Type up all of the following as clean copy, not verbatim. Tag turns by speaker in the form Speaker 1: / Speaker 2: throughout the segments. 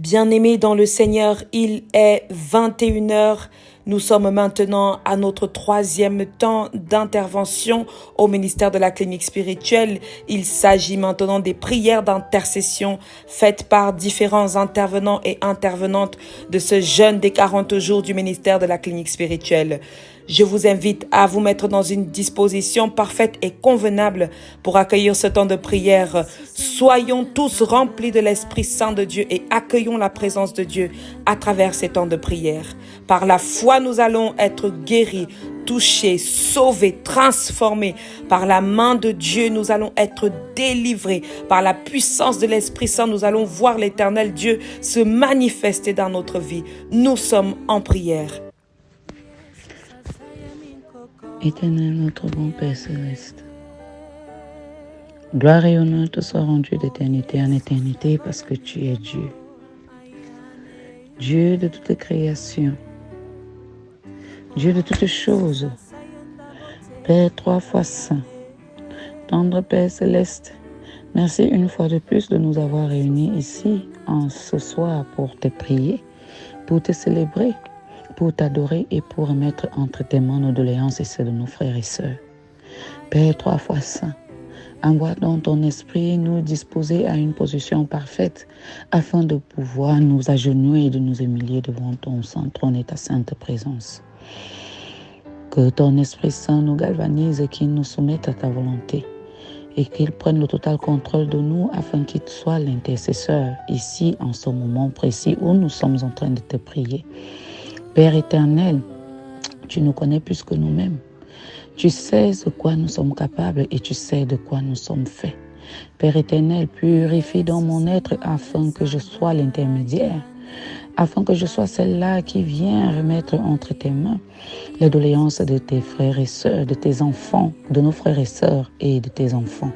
Speaker 1: Bien-aimés dans le Seigneur, il est 21 heures. Nous sommes maintenant à notre troisième temps d'intervention au ministère de la clinique spirituelle. Il s'agit maintenant des prières d'intercession faites par différents intervenants et intervenantes de ce jeûne des 40 jours du ministère de la clinique spirituelle. Je vous invite à vous mettre dans une disposition parfaite et convenable pour accueillir ce temps de prière. Soyons tous remplis de l'Esprit Saint de Dieu et accueillons la présence de Dieu à travers ces temps de prière. Par la foi, nous allons être guéris, touchés, sauvés, transformés. Par la main de Dieu, nous allons être délivrés. Par la puissance de l'Esprit Saint, nous allons voir l'Éternel Dieu se manifester dans notre vie. Nous sommes en prière.
Speaker 2: Éternel, notre bon Père céleste, gloire et honneur te soient rendus d'éternité en éternité parce que tu es Dieu. Dieu de toute création, Dieu de toutes choses, Père 3 fois saint, tendre Père céleste, merci une fois de plus de nous avoir réunis ici en ce soir pour te prier, pour te célébrer, pour t'adorer et pour remettre entre tes mains nos doléances et celles de nos frères et sœurs. Père 3 fois saint, envoie donc ton esprit nous disposer à une position parfaite afin de pouvoir nous agenouiller et de nous humilier devant ton saint trône et ta sainte présence. Que ton Esprit Saint nous galvanise et qu'il nous soumette à ta volonté et qu'il prenne le total contrôle de nous afin qu'il soit l'intercesseur ici en ce moment précis où nous sommes en train de te prier. Père éternel, tu nous connais plus que nous-mêmes. Tu sais de quoi nous sommes capables et tu sais de quoi nous sommes faits. Père éternel, purifie dans mon être afin que je sois l'intermédiaire, afin que je sois celle-là qui vient remettre entre tes mains les doléances de tes frères et sœurs, de tes enfants, de nos frères et sœurs et de tes enfants,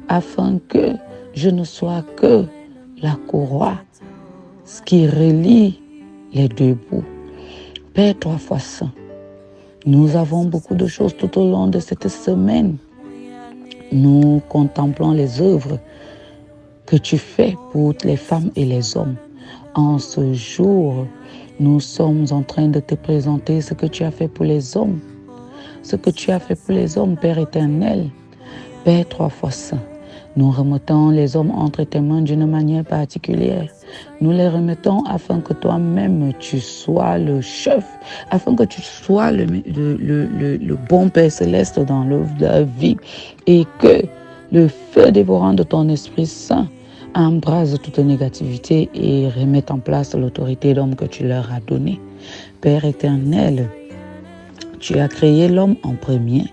Speaker 2: afin que je ne sois que la courroie, ce qui relie les deux bouts. Père 3 fois saint, nous avons beaucoup de choses tout au long de cette semaine. Nous contemplons les œuvres que tu fais pour les femmes et les hommes. En ce jour, nous sommes en train de te présenter ce que tu as fait pour les hommes. Ce que tu as fait pour les hommes, Père éternel. Père 3 fois saint, nous remettons les hommes entre tes mains d'une manière particulière. Nous les remettons afin que toi-même tu sois le chef, afin que tu sois le bon Père céleste dans leur vie et que le feu dévorant de ton Esprit Saint embrase toute négativité et remette en place l'autorité d'homme que tu leur as donnée. Père éternel, tu as créé l'homme en premier.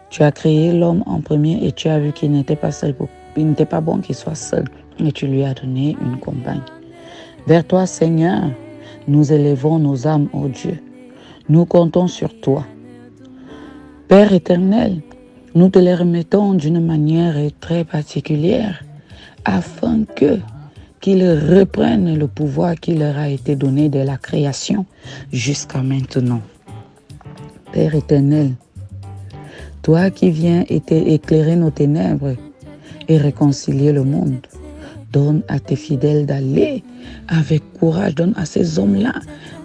Speaker 2: Tu as créé l'homme en premier et tu as vu qu'il n'était pas seul, il n'était pas bon qu'il soit seul. Et tu lui as donné une compagne. Vers toi, Seigneur, nous élevons nos âmes, ô Dieu. Nous comptons sur toi. Père éternel, nous te les remettons d'une manière très particulière afin qu'ils reprennent le pouvoir qui leur a été donné de la création jusqu'à maintenant. Père éternel, toi qui viens éclairer nos ténèbres et réconcilier le monde, donne à tes fidèles d'aller avec courage. Donne à ces hommes-là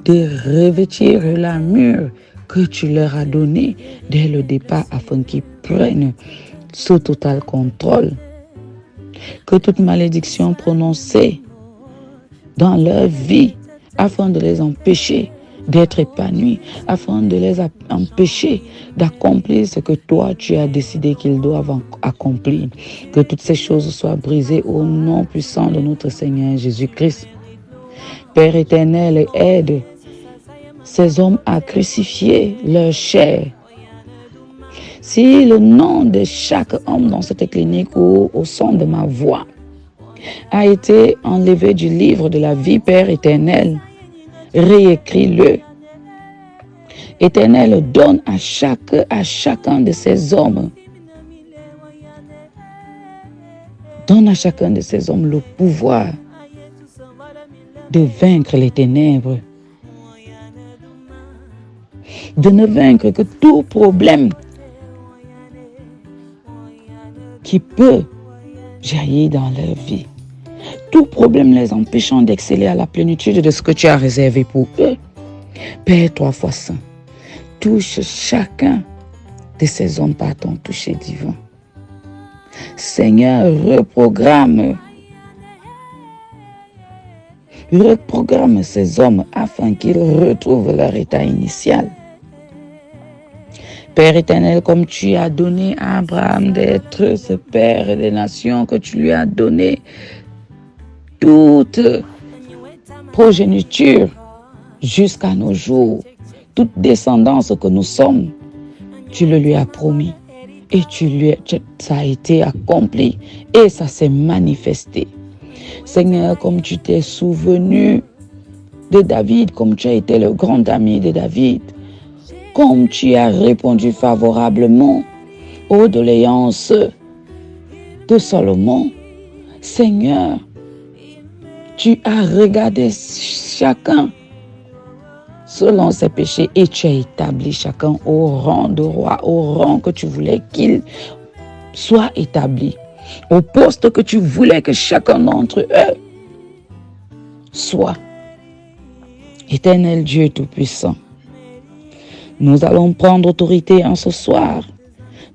Speaker 2: de revêtir l'armure que tu leur as donnée dès le départ afin qu'ils prennent ce total contrôle. Que toute malédiction prononcée dans leur vie afin de les empêcher d'être épanouis, afin de les empêcher d'accomplir ce que toi tu as décidé qu'ils doivent accomplir. Que toutes ces choses soient brisées au nom puissant de notre Seigneur Jésus-Christ. Père éternel, aide ces hommes à crucifier leur chair. Si le nom de chaque homme dans cette clinique ou au son de ma voix a été enlevé du livre de la vie, Père éternel, réécris-le. Éternel, donne à chacun de ces hommes, donne à chacun de ces hommes le pouvoir de vaincre les ténèbres, de ne vaincre que tout problème qui peut jaillir dans leur vie. tout problème les empêchant d'exceller à la plénitude de ce que tu as réservé pour eux. Père 3 fois saint, touche chacun de ces hommes par ton toucher divin. Seigneur, reprogramme ces hommes afin qu'ils retrouvent leur état initial. Père éternel, comme tu as donné à Abraham d'être ce Père des nations, que tu lui as donné toute progéniture jusqu'à nos jours, toute descendance que nous sommes, tu le lui as promis et ça a été accompli et ça s'est manifesté. Seigneur, comme tu t'es souvenu de David, comme tu as été le grand ami de David, comme tu as répondu favorablement aux doléances de Salomon, Seigneur, tu as regardé chacun selon ses péchés et tu as établi chacun au rang de roi, au rang que tu voulais qu'il soit établi, au poste que tu voulais que chacun d'entre eux soit. Éternel Dieu Tout-Puissant, nous allons prendre autorité en ce soir.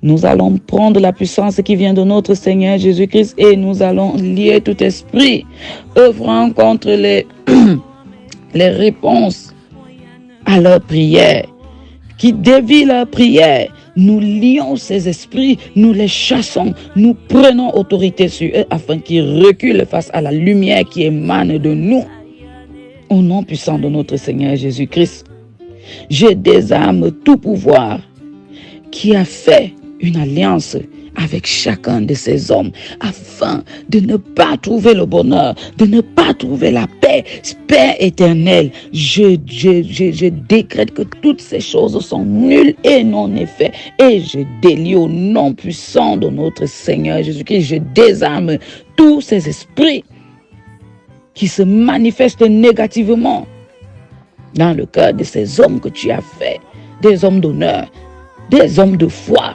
Speaker 2: Nous allons prendre la puissance qui vient de notre Seigneur Jésus-Christ et nous allons lier tout esprit œuvrant contre les réponses à leurs prières, qui dévient leurs prières. Nous lions ces esprits, nous les chassons, nous prenons autorité sur eux afin qu'ils reculent face à la lumière qui émane de nous. Au nom puissant de notre Seigneur Jésus-Christ, je désarme tout pouvoir qui a fait une alliance avec chacun de ces hommes afin de ne pas trouver le bonheur, de ne pas trouver la paix. Père éternel, je décrète que toutes ces choses sont nulles et non effet et je délie au nom puissant de notre Seigneur Jésus-Christ. Je désarme tous ces esprits qui se manifestent négativement dans le cœur de ces hommes que tu as fait, des hommes d'honneur, des hommes de foi.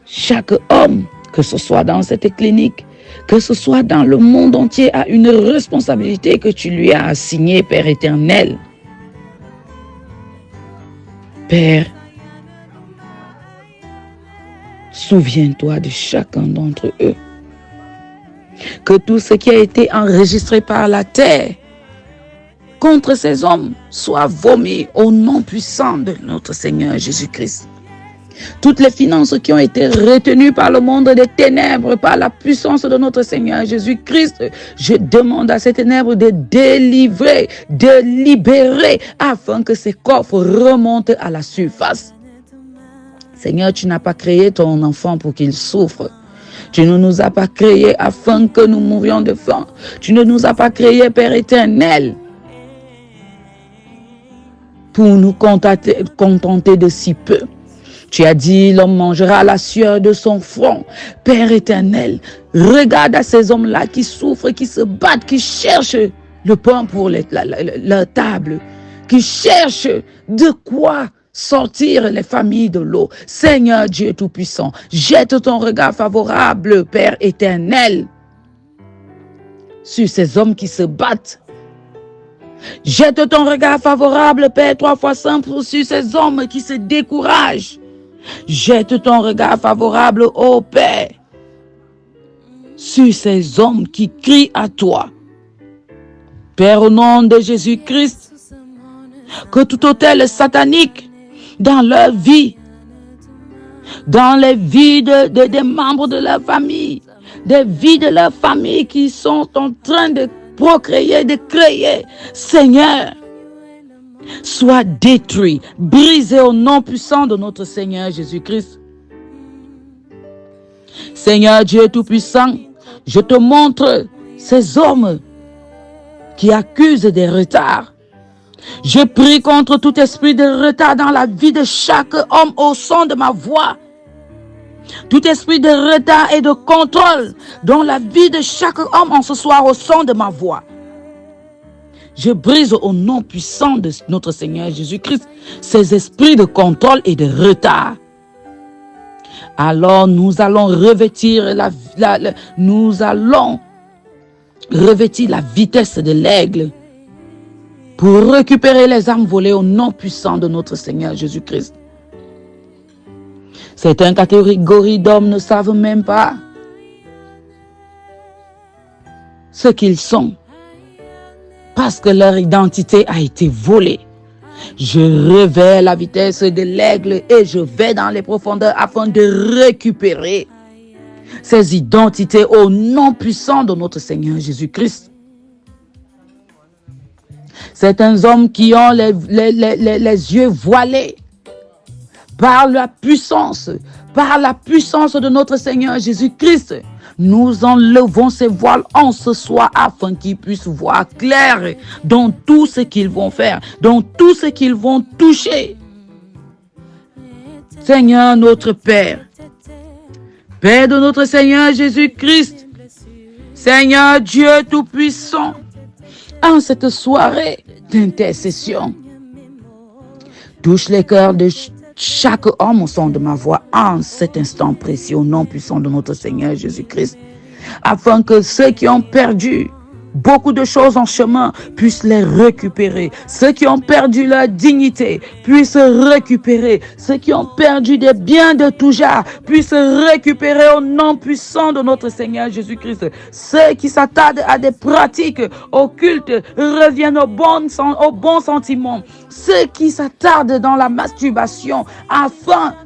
Speaker 2: Chaque homme, que ce soit dans cette clinique, que ce soit dans le monde entier, a une responsabilité que tu lui as assignée, Père éternel. Père, souviens-toi de chacun d'entre eux. Que tout ce qui a été enregistré par la terre contre ces hommes soit vomi au nom puissant de notre Seigneur Jésus-Christ. Toutes les finances qui ont été retenues par le monde des ténèbres, par la puissance de notre Seigneur Jésus-Christ, je demande à ces ténèbres de délivrer, de libérer, afin que ces coffres remontent à la surface. Seigneur, tu n'as pas créé ton enfant pour qu'il souffre. Tu ne nous as pas créés afin que nous mourions de faim. Tu ne nous as pas créés, Père éternel, pour nous contenter de si peu. Tu as dit, l'homme mangera la sueur de son front. Père éternel, regarde à ces hommes-là qui souffrent, qui se battent, qui cherchent le pain pour leur table, qui cherchent de quoi sortir les familles de l'eau. Seigneur Dieu Tout-Puissant, jette ton regard favorable, Père éternel, sur ces hommes qui se battent. Jette ton regard favorable, Père 3 fois saint, sur ces hommes qui se découragent. Jette ton regard favorable, ô Père, sur ces hommes qui crient à toi. Père, au nom de Jésus-Christ, que tout autel satanique dans leur vie, dans les vies des membres de leur famille, des vies de leur famille qui sont en train de procréer, de créer, Seigneur, soit détruit, brisé au nom puissant de notre Seigneur Jésus-Christ. Seigneur Dieu Tout-Puissant, je te montre ces hommes qui accusent des retards. Je prie contre tout esprit de retard dans la vie de chaque homme au son de ma voix. Tout esprit de retard et de contrôle dans la vie de chaque homme en ce soir au son de ma voix. Je brise au nom puissant de notre Seigneur Jésus-Christ ces esprits de contrôle et de retard. Alors nous allons revêtir nous allons revêtis la vitesse de l'aigle pour récupérer les âmes volées au nom puissant de notre Seigneur Jésus-Christ. Certaines catégories d'hommes ne savent même pas ce qu'ils sont parce que leur identité a été volée. Je révèle la vitesse de l'aigle et je vais dans les profondeurs afin de récupérer ces identités au nom puissant de notre Seigneur Jésus-Christ. Certains hommes qui ont les yeux voilés par la puissance de notre Seigneur Jésus-Christ, nous enlevons ces voiles en ce soir afin qu'ils puissent voir clair dans tout ce qu'ils vont faire, dans tout ce qu'ils vont toucher. Seigneur notre Père, Père de notre Seigneur Jésus-Christ, Seigneur Dieu Tout-Puissant, en cette soirée d'intercession, touche les cœurs de chaque homme au son de ma voix en cet instant précieux au nom puissant de notre Seigneur Jésus-Christ, afin que ceux qui ont perdu beaucoup de choses en chemin puissent les récupérer. Ceux qui ont perdu leur dignité puissent récupérer. Ceux qui ont perdu des biens de tout genre puissent récupérer au nom puissant de notre Seigneur Jésus-Christ. Ceux qui s'attardent à des pratiques occultes reviennent au bon sentiment. Ceux qui s'attardent dans la masturbation afin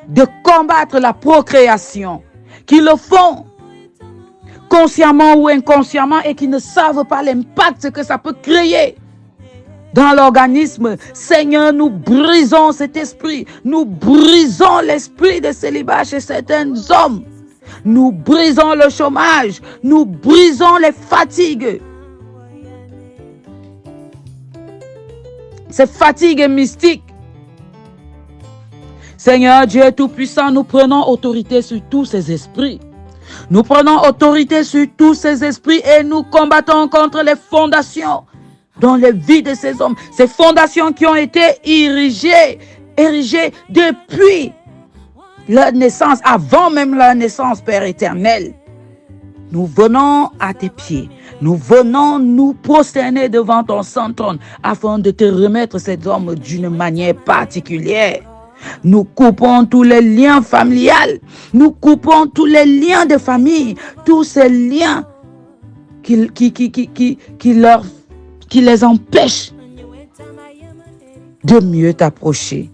Speaker 2: de combattre la procréation, qui le font consciemment ou inconsciemment et qui ne savent pas l'impact que ça peut créer dans l'organisme. Seigneur, nous brisons cet esprit. Nous brisons l'esprit de célibat chez certains hommes. Nous brisons le chômage. Nous brisons les fatigues. Ces fatigues mystiques. Seigneur Dieu Tout-Puissant, nous prenons autorité sur tous ces esprits. Nous prenons autorité sur tous ces esprits et nous combattons contre les fondations dans les vies de ces hommes. Ces fondations qui ont été érigées depuis leur naissance, avant même leur naissance, Père éternel. Nous venons à tes pieds. Nous venons nous prosterner devant ton saint trône afin de te remettre ces hommes d'une manière particulière. Nous coupons tous les liens familiales. Nous coupons tous les liens de famille. Tous ces liens qui les empêchent de mieux t'approcher.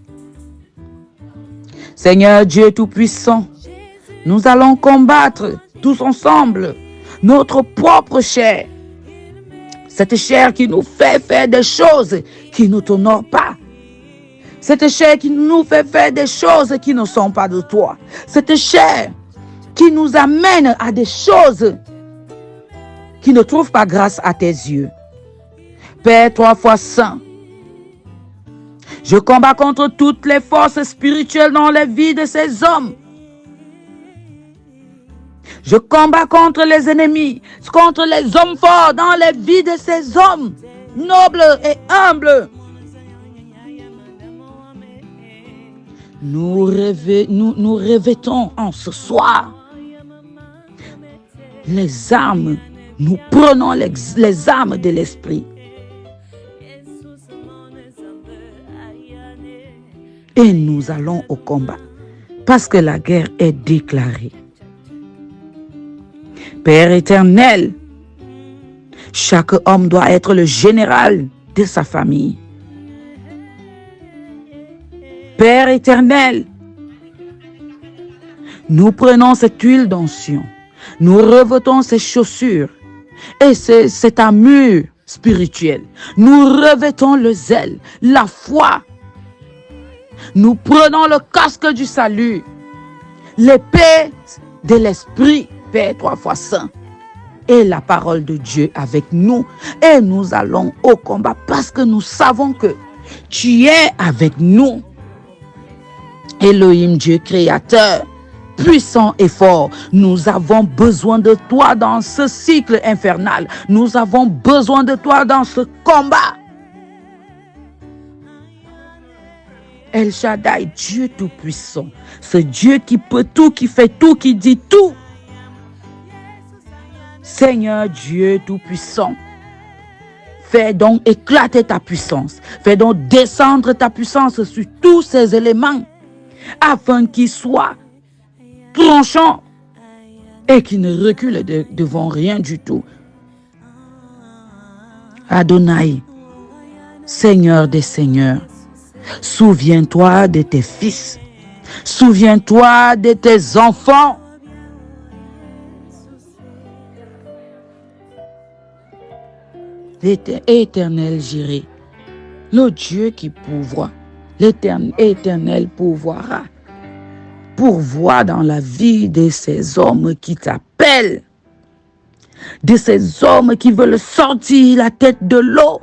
Speaker 2: Seigneur Dieu Tout-Puissant, nous allons combattre tous ensemble notre propre chair. Cette chair qui nous fait faire des choses qui ne t'honorent pas. Cette chair qui nous fait faire des choses qui ne sont pas de toi. Cette chair qui nous amène à des choses qui ne trouvent pas grâce à tes yeux. Père 3 fois saint, je combats contre toutes les forces spirituelles dans les vies de ces hommes. Je combats contre les ennemis, contre les hommes forts dans les vies de ces hommes nobles et humbles. Nous revêtons en ce soir les armes. Nous prenons les armes de l'esprit. Et nous allons au combat. Parce que la guerre est déclarée. Père éternel, chaque homme doit être le général de sa famille. Père éternel, nous prenons cette huile d'onction, nous revêtons ces chaussures et cette armure spirituelle. Nous revêtons le zèle, la foi. Nous prenons le casque du salut, l'épée de l'esprit, Père 3 fois saint, et la parole de Dieu avec nous. Et nous allons au combat parce que nous savons que tu es avec nous. Elohim, Dieu créateur, puissant et fort, nous avons besoin de toi dans ce cycle infernal. Nous avons besoin de toi dans ce combat. El Shaddai, Dieu tout-puissant, ce Dieu qui peut tout, qui fait tout, qui dit tout. Seigneur Dieu Tout-Puissant, fais donc éclater ta puissance. Fais donc descendre ta puissance sur tous ces éléments afin qu'ils soient tranchants et qu'ils ne reculent devant rien du tout. Adonai, Seigneur des Seigneurs, souviens-toi de tes fils. Souviens-toi de tes enfants. Éternel Jireh, le Dieu qui pourvoit, l'éternel pourvoira. Pourvoit dans la vie de ces hommes qui t'appellent, de ces hommes qui veulent sortir la tête de l'eau.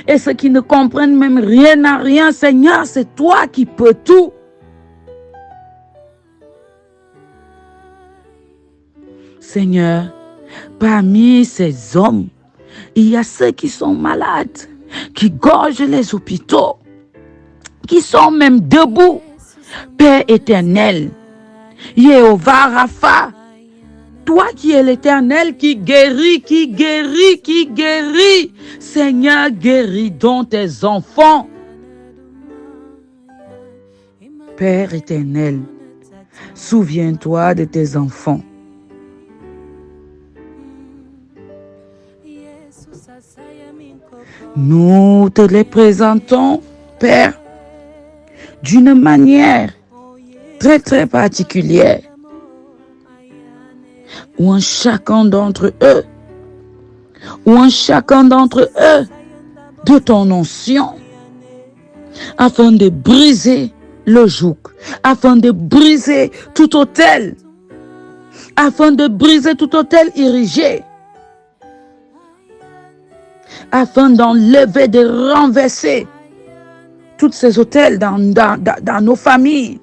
Speaker 2: Et ceux qui ne comprennent même rien à rien, Seigneur, c'est toi qui peux tout. Seigneur, parmi ces hommes, il y a ceux qui sont malades, qui gorgent les hôpitaux, qui sont même debout. Père éternel, Jéhovah Rapha, toi qui es l'Éternel qui guérit, Seigneur, guéris donc tes enfants. Père éternel, souviens-toi de tes enfants. Nous te les présentons, Père, d'une manière très très particulière, où en chacun d'entre eux, de ton onction, afin de briser le joug, afin de briser tout autel, érigé, afin d'enlever, de renverser tous ces autels dans nos familles,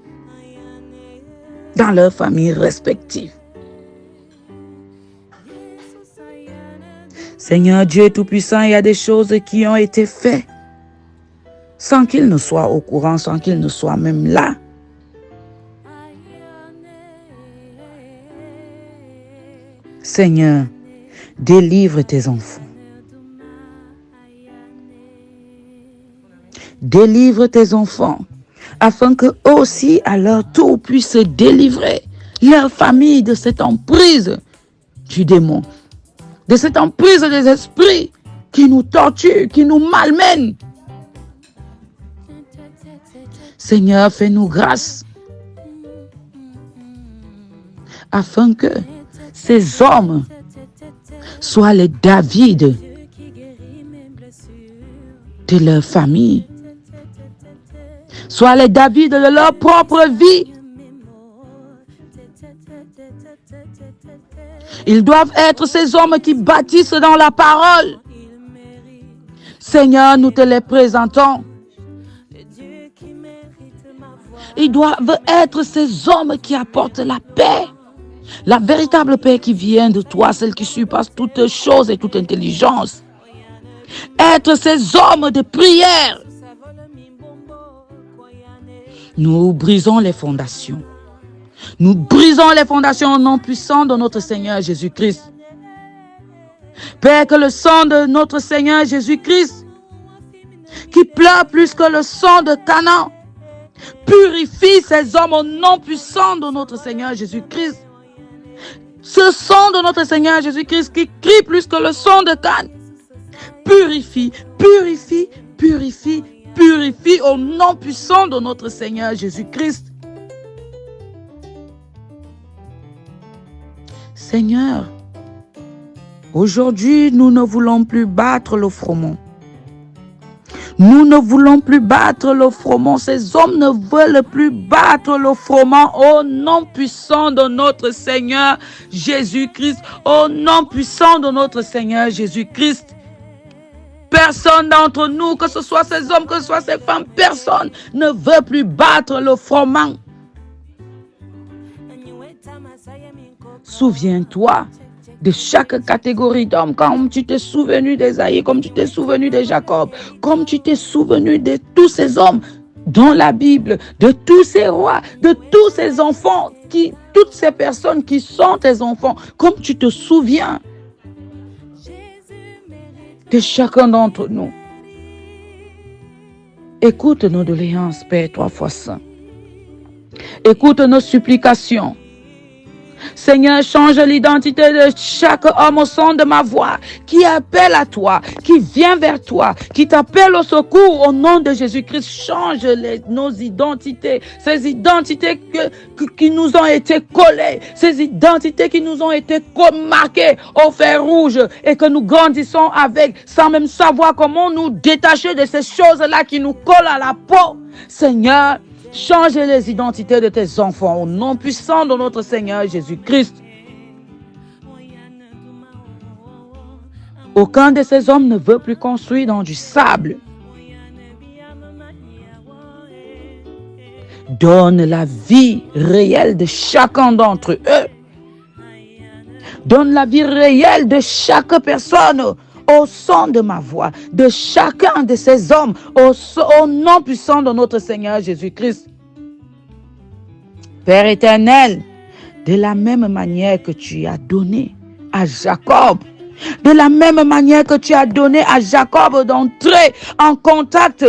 Speaker 2: dans leurs familles respectives. Seigneur Dieu Tout-Puissant, il y a des choses qui ont été faites sans qu'il ne soit au courant, sans qu'il ne soit même là. Seigneur, délivre tes enfants. Délivre tes enfants, afin qu'eux aussi, à leur tour, puissent se délivrer leur famille de cette emprise du démon, de cette emprise des esprits qui nous torturent, qui nous malmènent. Seigneur, fais-nous grâce, afin que ces hommes soient les David de leur famille, soient les David de leur propre vie. Ils doivent être ces hommes qui bâtissent dans la parole. Seigneur, nous te les présentons. Ils doivent être ces hommes qui apportent la paix, la véritable paix qui vient de toi, celle qui surpasse toutes choses et toute intelligence. Être ces hommes de prière. Nous brisons les fondations. Nous brisons les fondations au nom puissant de notre Seigneur Jésus-Christ. Père, que le sang de notre Seigneur Jésus-Christ, qui pleure plus que le sang de Canaan, purifie ces hommes au nom puissant de notre Seigneur Jésus-Christ. Ce sang de notre Seigneur Jésus-Christ qui crie plus que le sang de Canaan, purifie, purifie, purifie, purifie au nom puissant de notre Seigneur Jésus-Christ. Seigneur, aujourd'hui, nous ne voulons plus battre le froment. Nous ne voulons plus battre le froment. Ces hommes ne veulent plus battre le froment au nom puissant de notre Seigneur Jésus-Christ. Au nom puissant de notre Seigneur Jésus-Christ. Personne d'entre nous, que ce soit ces hommes, que ce soit ces femmes, personne ne veut plus battre le froment. Souviens-toi de chaque catégorie d'hommes, comme tu t'es souvenu d'Ésaïe, comme tu t'es souvenu de Jacob, comme tu t'es souvenu de tous ces hommes dans la Bible, de tous ces rois, de tous ces enfants, toutes ces personnes qui sont tes enfants, comme tu te souviens de chacun d'entre nous. Écoute nos doléances, Père 3 fois saint. Écoute nos supplications. Seigneur, change l'identité de chaque homme au son de ma voix, qui appelle à toi, qui vient vers toi, qui t'appelle au secours au nom de Jésus-Christ. Change nos identités, ces identités qui nous ont été collées, ces identités qui nous ont été marquées au fer rouge et que nous grandissons avec sans même savoir comment nous détacher de ces choses-là qui nous collent à la peau. Seigneur, change les identités de tes enfants au nom puissant de notre Seigneur Jésus-Christ. Aucun de ces hommes ne veut plus construire dans du sable. Donne la vie réelle de chacun d'entre eux. Donne la vie réelle de chaque personne au son de ma voix, de chacun de ces hommes, au nom puissant de notre Seigneur Jésus-Christ. Père éternel, de la même manière que tu as donné à Jacob, de la même manière que tu as donné à Jacob d'entrer en contact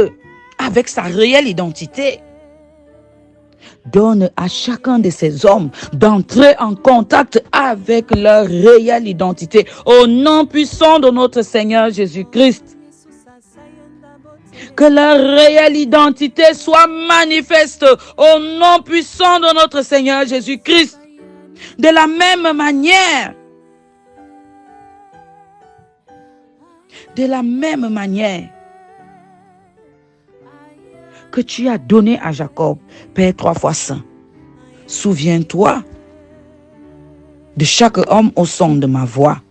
Speaker 2: avec sa réelle identité, donne à chacun de ces hommes d'entrer en contact avec leur réelle identité. Au nom puissant de notre Seigneur Jésus-Christ. Que leur réelle identité soit manifeste au nom puissant de notre Seigneur Jésus-Christ. De la même manière que tu as donné à Jacob, Père 3 fois saint. Souviens-toi de chaque homme au son de ma voix.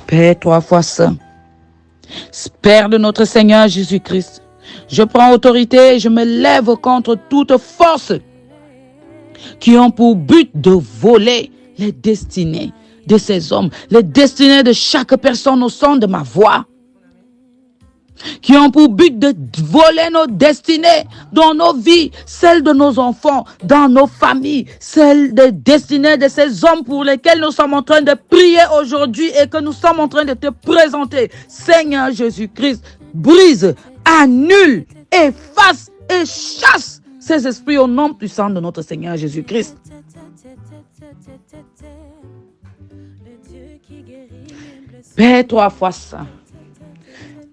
Speaker 2: Père 3 fois saint, Père de notre Seigneur Jésus-Christ, je prends autorité et je me lève contre toute force qui ont pour but de voler les destinées de ces hommes, les destinées de chaque personne au son de ma voix, qui ont pour but de voler nos destinées dans nos vies, celles de nos enfants, dans nos familles, celles des destinées de ces hommes pour lesquels nous sommes en train de prier aujourd'hui et que nous sommes en train de te présenter. Seigneur Jésus-Christ, brise, annule, efface et chasse ces esprits au nom puissant de notre Seigneur Jésus-Christ. Père 3 fois saint,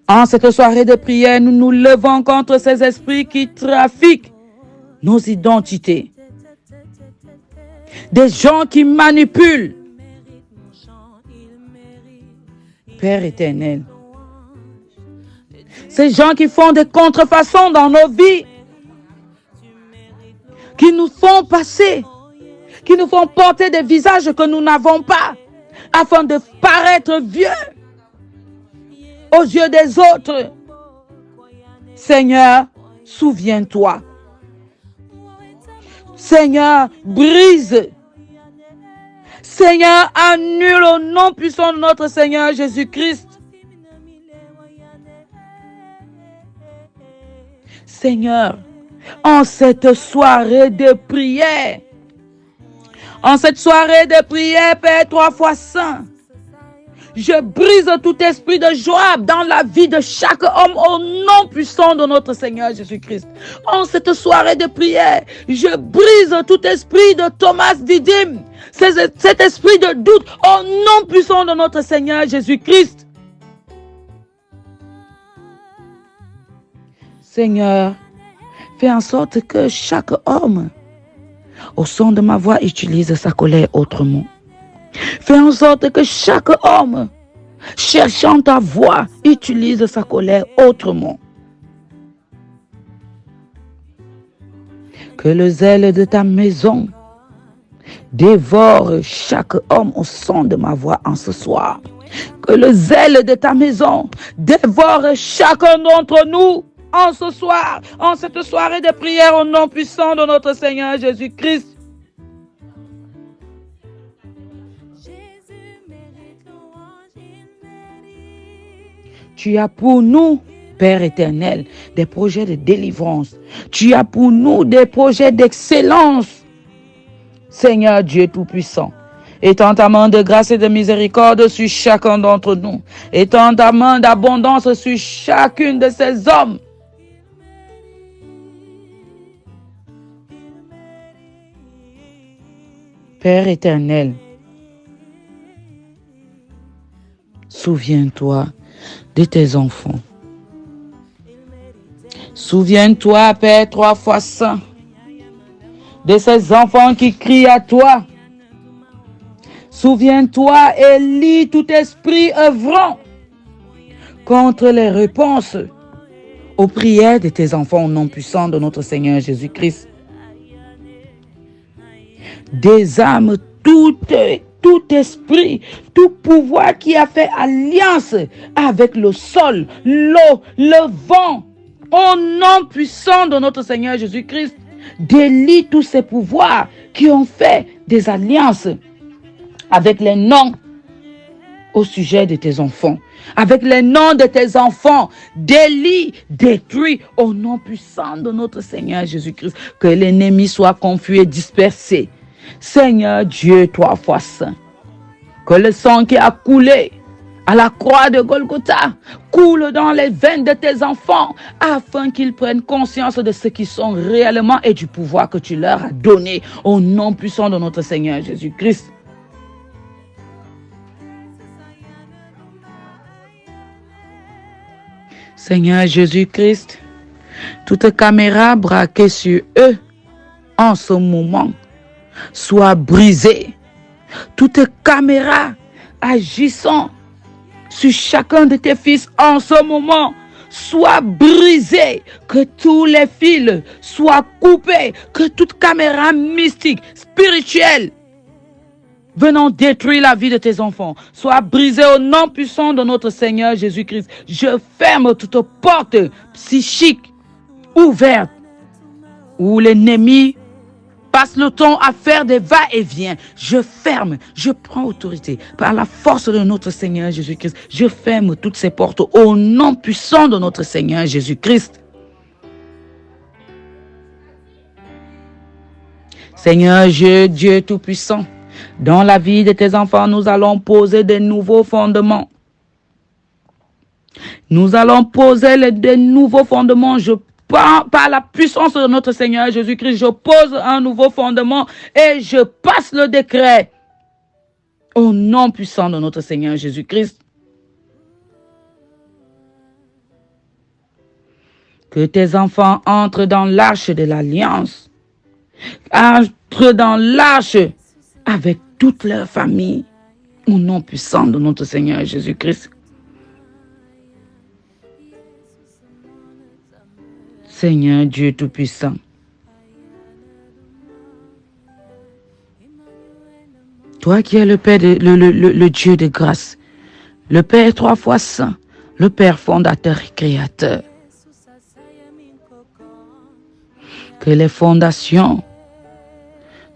Speaker 2: en cette soirée de prière, nous nous levons contre ces esprits qui trafiquent nos identités. Des gens qui manipulent. Père éternel, ces gens qui font des contrefaçons dans nos vies, qui nous font passer, qui nous font porter des visages que nous n'avons pas, afin de paraître vieux aux yeux des autres. Seigneur, souviens-toi. Seigneur, brise. Seigneur, annule au nom puissant de notre Seigneur Jésus-Christ. Seigneur, en cette soirée de prière, Père 3 fois saint, je brise tout esprit de joie dans la vie de chaque homme au nom puissant de notre Seigneur Jésus-Christ. En cette soirée de prière, je brise tout esprit de Thomas Didyme, cet esprit de doute au nom puissant de notre Seigneur Jésus-Christ. Seigneur, fais en sorte que chaque homme, au son de ma voix, utilise sa colère autrement. Fais en sorte que chaque homme, cherchant ta voix, utilise sa colère autrement. Que le zèle de ta maison dévore chaque homme au son de ma voix en ce soir. Que le zèle de ta maison dévore chacun d'entre nous en ce soir, en cette soirée de prière au nom puissant de notre Seigneur Jésus-Christ. Tu as pour nous Père éternel, des projets de délivrance. Tu as pour nous des projets d'excellence. Seigneur Dieu Tout-Puissant, étends ta main de grâce et de miséricorde sur chacun d'entre nous. Étends ta main d'abondance sur chacune de ces hommes. Père éternel, souviens-toi de tes enfants. Souviens-toi, Père 3 fois saint, de ces enfants qui crient à toi. Souviens-toi et lis tout esprit œuvrant contre les réponses aux prières de tes enfants au nom puissant de notre Seigneur Jésus-Christ. Désarme tout esprit, tout pouvoir qui a fait alliance avec le sol, l'eau, le vent. Au nom puissant de notre Seigneur Jésus-Christ, délie tous ces pouvoirs qui ont fait des alliances avec les noms au sujet de tes enfants. Avec les noms de tes enfants, délie, détruis au nom puissant de notre Seigneur Jésus-Christ. Que l'ennemi soit confus et dispersé. Seigneur Dieu, 3 fois saint, que le sang qui a coulé à la croix de Golgotha coule dans les veines de tes enfants afin qu'ils prennent conscience de ce qu'ils sont réellement et du pouvoir que tu leur as donné au nom puissant de notre Seigneur Jésus-Christ. Seigneur Jésus-Christ, toute caméra braquée sur eux en ce moment soit brisée. Toute caméra agissant sur chacun de tes fils en ce moment soit brisée. Que tous les fils soient coupés. Que toute caméra mystique, spirituelle, venant détruire la vie de tes enfants, soit brisée au nom puissant de notre Seigneur Jésus-Christ. Je ferme toute porte psychique ouverte où l'ennemi passe le temps à faire des va-et-vient. Je ferme, je prends autorité par la force de notre Seigneur Jésus-Christ. Je ferme toutes ces portes au nom puissant de notre Seigneur Jésus-Christ. Seigneur Dieu Tout-Puissant, dans la vie de tes enfants, nous allons poser de nouveaux fondements. Nous allons poser de nouveaux fondements. Par la puissance de notre Seigneur Jésus-Christ, je pose un nouveau fondement et je passe le décret au nom puissant de notre Seigneur Jésus-Christ. Que tes enfants entrent dans l'arche de l'alliance, entrent dans l'arche avec toute leur famille au nom puissant de notre Seigneur Jésus-Christ. Seigneur Dieu Tout-Puissant, toi qui es le Père, le Dieu de grâce, le Père 3 fois saint, le Père fondateur et créateur, que les fondations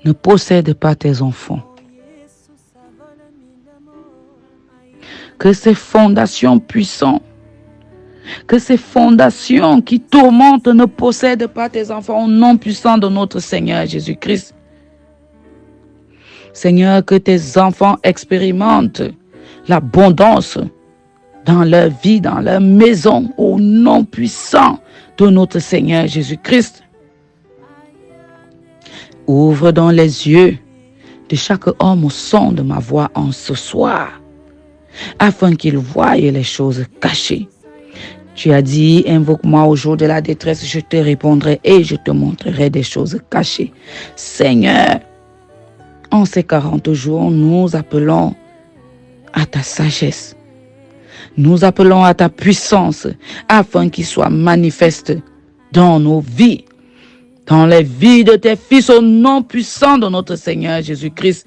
Speaker 2: ne possèdent pas tes enfants. Que ces fondations puissantes, que ces fondations qui tourmentent ne possèdent pas tes enfants au nom puissant de notre Seigneur Jésus-Christ. Seigneur, que tes enfants expérimentent l'abondance dans leur vie, dans leur maison, au nom puissant de notre Seigneur Jésus-Christ. Ouvre donc les yeux de chaque homme au son de ma voix en ce soir, afin qu'il voie les choses cachées. Tu as dit, invoque-moi au jour de la détresse, je te répondrai et je te montrerai des choses cachées. Seigneur, en ces 40 jours, nous appelons à ta sagesse. Nous appelons à ta puissance afin qu'il soit manifeste dans nos vies, dans les vies de tes fils au nom puissant de notre Seigneur Jésus-Christ.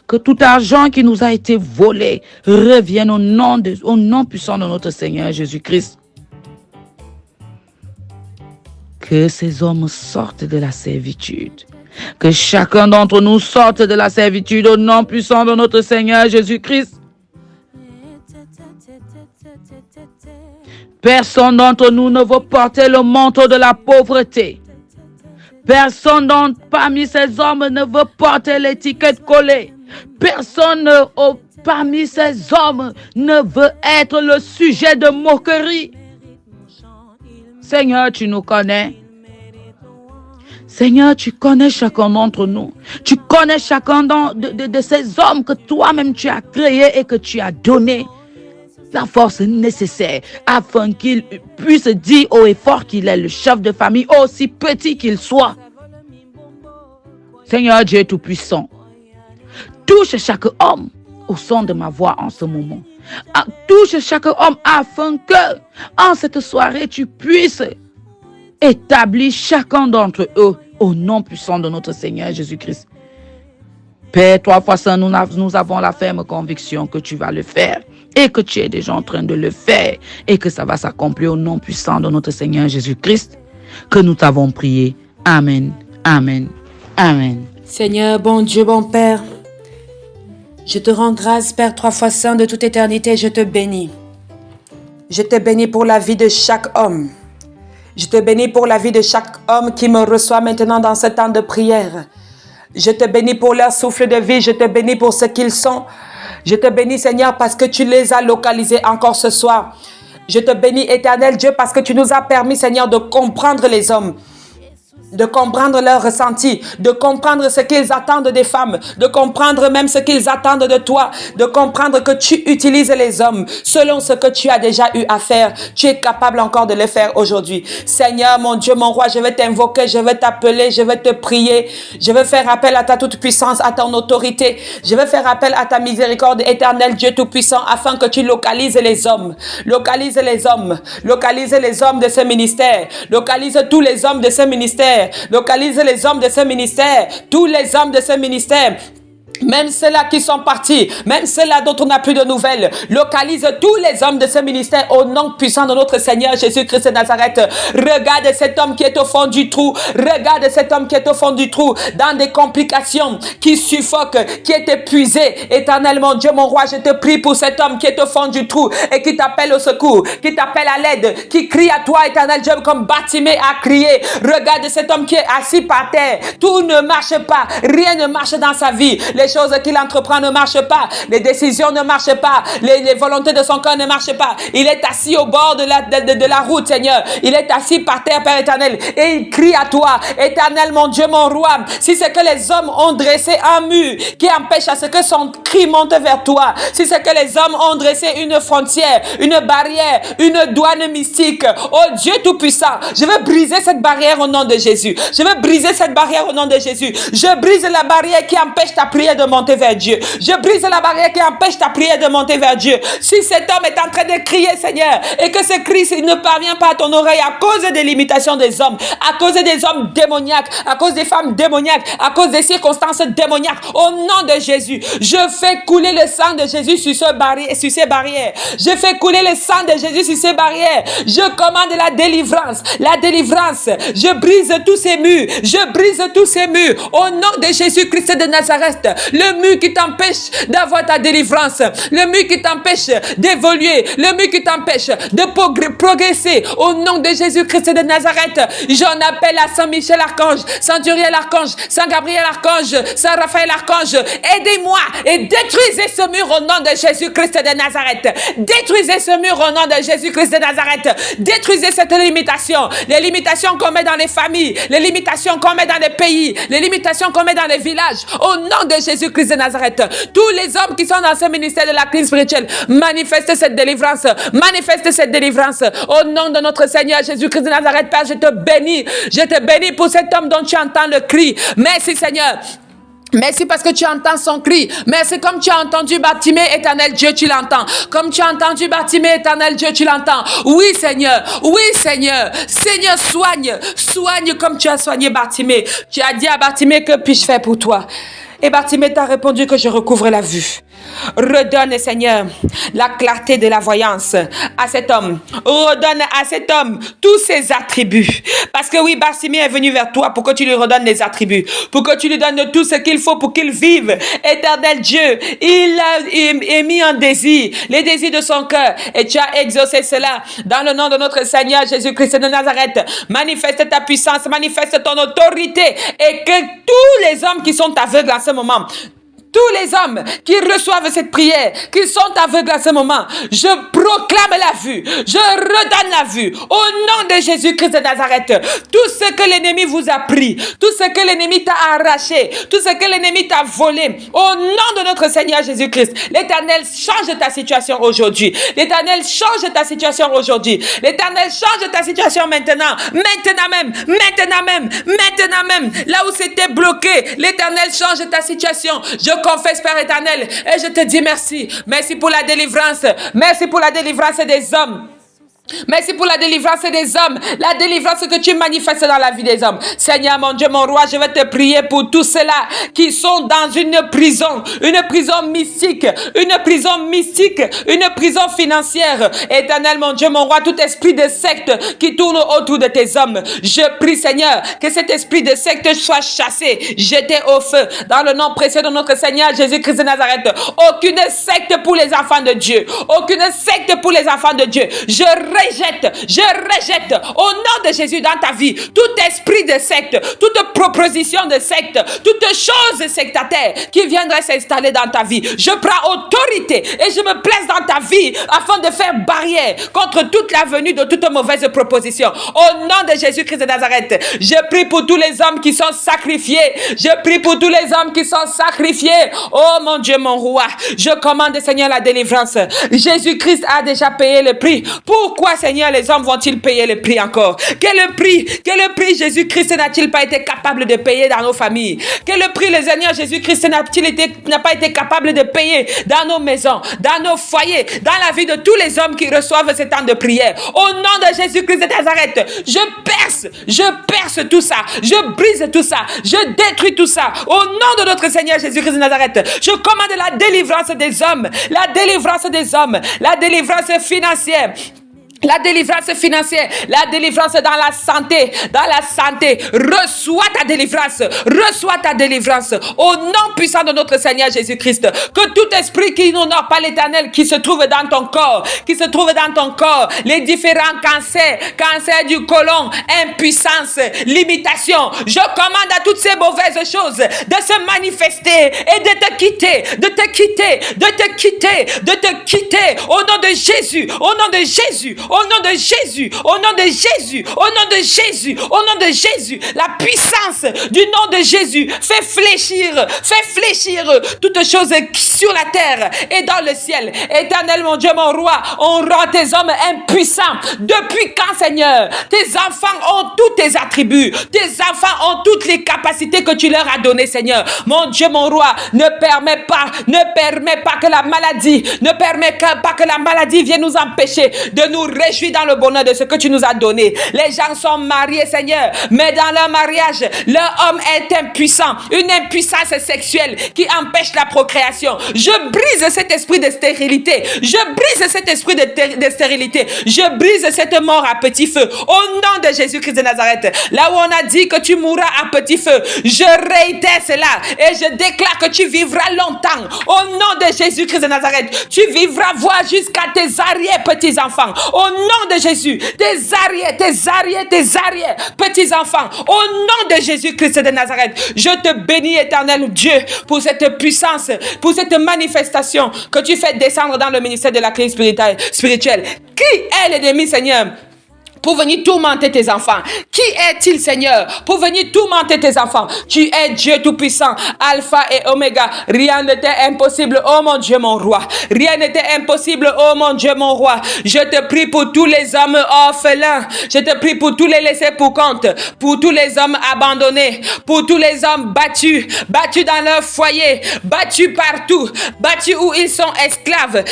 Speaker 2: Que tout argent qui nous a été volé revienne au nom puissant de notre Seigneur Jésus-Christ. Que ces hommes sortent de la servitude. Que chacun d'entre nous sorte de la servitude au nom puissant de notre Seigneur Jésus-Christ. Personne d'entre nous ne veut porter le manteau de la pauvreté. Personne parmi ces hommes ne veut porter l'étiquette collée. Personne parmi ces hommes ne veut être le sujet de moquerie. Seigneur, tu nous connais. Seigneur, tu connais chacun d'entre nous. Tu connais chacun de ces hommes que toi-même tu as créés et que tu as donné la force nécessaire afin qu'il puisse dire haut et fort qu'il est le chef de famille, aussi petit qu'il soit. Seigneur Dieu Tout-Puissant, touche chaque homme au son de ma voix en ce moment. Touche chaque homme afin que, en cette soirée, tu puisses établir chacun d'entre eux au nom puissant de notre Seigneur Jésus-Christ. Père, 3 fois saint, nous avons la ferme conviction que tu vas le faire et que tu es déjà en train de le faire et que ça va s'accomplir au nom puissant de notre Seigneur Jésus-Christ que nous t'avons prié. Amen, amen, amen.
Speaker 1: Seigneur, bon Dieu, bon Père, je te rends grâce, Père 3 fois saint de toute éternité, je te bénis. Je te bénis pour la vie de chaque homme. Je te bénis pour la vie de chaque homme qui me reçoit maintenant dans ce temps de prière. Je te bénis pour leur souffle de vie, je te bénis pour ce qu'ils sont. Je te bénis, Seigneur, parce que tu les as localisés encore ce soir. Je te bénis, éternel Dieu, parce que tu nous as permis, Seigneur, de comprendre les hommes, de comprendre leurs ressentis, de comprendre ce qu'ils attendent des femmes, de comprendre même ce qu'ils attendent de toi, de comprendre que tu utilises les hommes selon ce que tu as déjà eu à faire. Tu es capable encore de le faire aujourd'hui. Seigneur, mon Dieu, mon roi, je vais t'invoquer, je vais t'appeler, je vais te prier, je vais faire appel à ta toute-puissance, à ton autorité, je vais faire appel à ta miséricorde éternelle, Dieu tout-puissant, afin que tu localises les hommes, localise les hommes de ce ministère, localise tous les hommes de ce ministère, localise les hommes de ce ministère, tous les hommes de ce ministère. Même ceux-là qui sont partis, même ceux-là dont on n'a plus de nouvelles, localise tous les hommes de ce ministère au nom puissant de notre Seigneur Jésus-Christ de Nazareth. Regarde cet homme qui est au fond du trou, regarde cet homme qui est au fond du trou, dans des complications, qui suffoque, qui est épuisé. Éternellement, Dieu mon roi, je te prie pour cet homme qui est au fond du trou et qui t'appelle au secours, qui t'appelle à l'aide, qui crie à toi, éternel Dieu, comme Bartimée a crié. Regarde cet homme qui est assis par terre, tout ne marche pas, rien ne marche dans sa vie. Les choses qu'il entreprend ne marchent pas, les décisions ne marchent pas, les volontés de son cœur ne marchent pas. Il est assis au bord de la route, Seigneur. Il est assis par terre, Père éternel, et il crie à toi, éternel, mon Dieu, mon roi. Si c'est que les hommes ont dressé un mur qui empêche à ce que son cri monte vers toi, si c'est que les hommes ont dressé une frontière, une barrière, une douane mystique, oh Dieu tout-puissant, je veux briser cette barrière au nom de Jésus. Je veux briser cette barrière au nom de Jésus. Je brise la barrière qui empêche ta prière de monter vers Dieu. Je brise la barrière qui empêche ta prière de monter vers Dieu. Si cet homme est en train de crier, Seigneur, et que ce cri ne parvient pas à ton oreille à cause des limitations des hommes, à cause des hommes démoniaques, à cause des femmes démoniaques, à cause des circonstances démoniaques, au nom de Jésus, je fais couler le sang de Jésus sur ces barrières. Je fais couler le sang de Jésus sur ces barrières. Je commande la délivrance. La délivrance. Je brise tous ces murs. Je brise tous ces murs. Au nom de Jésus-Christ de Nazareth. Le mur qui t'empêche d'avoir ta délivrance. Le mur qui t'empêche d'évoluer. Le mur qui t'empêche de progresser. Au nom de Jésus-Christ de Nazareth. J'en appelle à Saint Michel Archange, Saint Uriel Archange, Saint Gabriel Archange, Saint Raphaël Archange. Aidez-moi et détruisez ce mur au nom de Jésus-Christ de Nazareth. Détruisez ce mur au nom de Jésus-Christ de Nazareth. Détruisez cette limitation. Les limitations qu'on met dans les familles, les limitations qu'on met dans les pays, les limitations qu'on met dans les villages. Au nom de Jésus-Christ de Nazareth. Tous les hommes qui sont dans ce ministère de la crise spirituelle, manifestez cette délivrance. Manifestez cette délivrance. Au nom de notre Seigneur Jésus-Christ de Nazareth, Père, je te bénis. Je te bénis pour cet homme dont tu entends le cri. Merci Seigneur. Merci parce que tu entends son cri. Merci comme tu as entendu Bartimée, éternel Dieu, tu l'entends. Comme tu as entendu Bartimée, éternel Dieu, tu l'entends. Oui Seigneur, oui Seigneur. Seigneur, soigne comme tu as soigné Bartimée. Tu as dit à Bartimée, que puis-je faire pour toi? Et Bartimée t'a répondu que je recouvre la vue. redonne, Seigneur, la clarté de la voyance à cet homme. Redonne à cet homme tous ses attributs. Parce que oui, Bartimée est venu vers toi pour que tu lui redonnes les attributs, pour que tu lui donnes tout ce qu'il faut pour qu'il vive. Éternel Dieu, il a émis un désir, les désirs de son cœur, et tu as exaucé cela dans le nom de notre Seigneur Jésus-Christ de Nazareth. Manifeste ta puissance, manifeste ton autorité, et que tous les hommes qui sont aveugles en ce moment, tous les hommes qui reçoivent cette prière, qui sont aveugles à ce moment, je proclame la vue, je redonne la vue au nom de Jésus-Christ de Nazareth. Tout ce que l'ennemi vous a pris, tout ce que l'ennemi t'a arraché, tout ce que l'ennemi t'a volé, au nom de notre Seigneur Jésus-Christ, l'Éternel change ta situation aujourd'hui. L'Éternel change ta situation aujourd'hui. L'Éternel change ta situation maintenant. Maintenant même, maintenant même, maintenant même. Là où c'était bloqué, l'Éternel change ta situation. Je confesse, Père éternel, et je te dis merci. Merci pour la délivrance. Merci pour la délivrance des hommes. Merci pour la délivrance des hommes, la délivrance que tu manifestes dans la vie des hommes. Seigneur, mon Dieu, mon roi, je vais te prier pour tous ceux-là qui sont dans une prison mystique, une prison financière. Éternel, mon Dieu, mon roi, tout esprit de secte qui tourne autour de tes hommes, je prie, Seigneur, que cet esprit de secte soit chassé, jeté au feu, dans le nom précieux de notre Seigneur Jésus-Christ de Nazareth. Aucune secte pour les enfants de Dieu, aucune secte pour les enfants de Dieu. Je rejette au nom de Jésus dans ta vie tout esprit de secte, toute proposition de secte, toute chose sectataire qui viendrait s'installer dans ta vie. Je prends autorité et je me place dans ta vie afin de faire barrière contre toute la venue de toute mauvaise proposition. Au nom de Jésus-Christ de Nazareth, je prie pour tous les hommes qui sont sacrifiés. Je prie pour tous les hommes qui sont sacrifiés. Oh mon Dieu, mon roi, je commande, Seigneur, la délivrance. Jésus-Christ a déjà payé le prix. Pourquoi, Seigneur, les hommes vont-ils payer le prix encore? Quel prix Jésus-Christ n'a-t-il pas été capable de payer dans nos familles? Quel prix le Seigneur Jésus-Christ n'a pas été capable de payer dans nos maisons, dans nos foyers, dans la vie de tous les hommes qui reçoivent ce temps de prière? Au nom de Jésus-Christ de Nazareth, je perce tout ça, je brise tout ça, je détruis tout ça. Au nom de notre Seigneur Jésus-Christ de Nazareth, je commande la délivrance des hommes, la délivrance des hommes, la délivrance financière. La délivrance financière, la délivrance dans la santé, reçois ta délivrance, au nom puissant de notre Seigneur Jésus-Christ. Que tout esprit qui n'honore pas l'Éternel, qui se trouve dans ton corps, les différents cancers du côlon, impuissance, limitation, je commande à toutes ces mauvaises choses de se manifester et de te quitter, au nom de Jésus, au nom de Jésus. Au nom de Jésus, au nom de Jésus, au nom de Jésus, au nom de Jésus, la puissance du nom de Jésus fait fléchir toutes choses sur la terre et dans le ciel. Éternel, mon Dieu, mon roi, on rend tes hommes impuissants. Depuis quand, Seigneur? Tes enfants ont tous tes attributs, tes enfants ont toutes les capacités que tu leur as données, Seigneur. Mon Dieu, mon roi, ne permets pas que la maladie vienne nous empêcher de nous réjouis dans le bonheur de ce que tu nous as donné. Les gens sont mariés, Seigneur, mais dans leur mariage, leur homme est impuissant, une impuissance sexuelle qui empêche la procréation. Je brise cet esprit de stérilité. Je brise cette mort à petit feu. Au nom de Jésus-Christ de Nazareth, là où on a dit que tu mourras à petit feu, je réitère cela et je déclare que tu vivras longtemps. Au nom de Jésus-Christ de Nazareth, tu vivras voir jusqu'à tes arrière-petits-enfants. Au nom de Jésus, tes arrière, petits-enfants, au nom de Jésus-Christ de Nazareth, je te bénis, éternel Dieu, pour cette puissance, pour cette manifestation que tu fais descendre dans le ministère de la clé spirituelle. Qui est l'ennemi, Seigneur, pour venir tourmenter tes enfants? Qui est-il, Seigneur, pour venir tourmenter tes enfants? Tu es Dieu Tout-Puissant, Alpha et Oméga. Rien n'était impossible, oh mon Dieu, mon roi. Rien n'était impossible, oh mon Dieu, mon roi. Je te prie pour tous les hommes orphelins. Je te prie pour tous les laissés pour compte, pour tous les hommes abandonnés, pour tous les hommes battus dans leur foyer, battus partout, battus où ils sont esclaves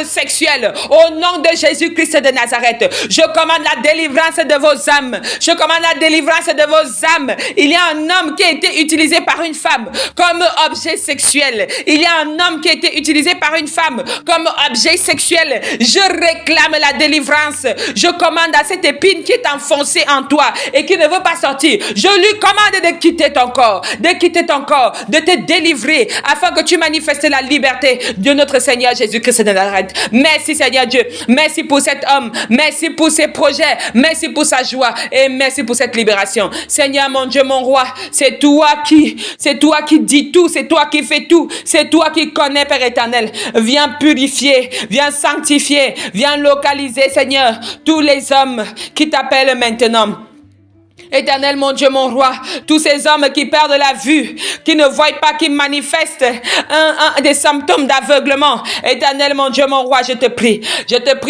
Speaker 1: sexuels. Au nom de Jésus-Christ de Nazareth, je commande la délivrance de vos âmes. Je commande la délivrance de vos âmes. Il y a un homme qui a été utilisé par une femme comme objet sexuel. Il y a un homme qui a été utilisé par une femme comme objet sexuel. Je réclame la délivrance. Je commande à cette épine qui est enfoncée en toi et qui ne veut pas sortir. Je lui commande de quitter ton corps, de te délivrer afin que tu manifestes la liberté de notre Seigneur Jésus-Christ de Nazareth. Merci Seigneur Dieu. Merci pour cet homme. Merci pour ses projets. Merci pour sa joie et merci pour cette libération. Seigneur mon Dieu, mon roi, c'est toi qui dis tout, c'est toi qui fais tout, c'est toi qui connais, Père éternel. Viens purifier, viens sanctifier, viens localiser, Seigneur, tous les hommes qui t'appellent maintenant. Éternel, mon Dieu, mon roi, tous ces hommes qui perdent la vue, qui ne voient pas, qui manifestent des symptômes d'aveuglement. Éternel, mon Dieu, mon roi, je te prie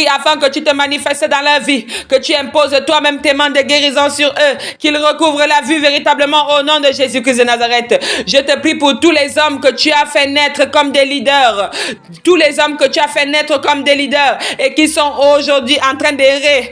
Speaker 1: afin que tu te manifestes dans leur vie, que tu imposes toi-même tes mains de guérison sur eux, qu'ils recouvrent la vue véritablement au nom de Jésus-Christ de Nazareth. Je te prie pour tous les hommes que tu as fait naître comme des leaders, tous les hommes que tu as fait naître comme des leaders et qui sont aujourd'hui en train d'errer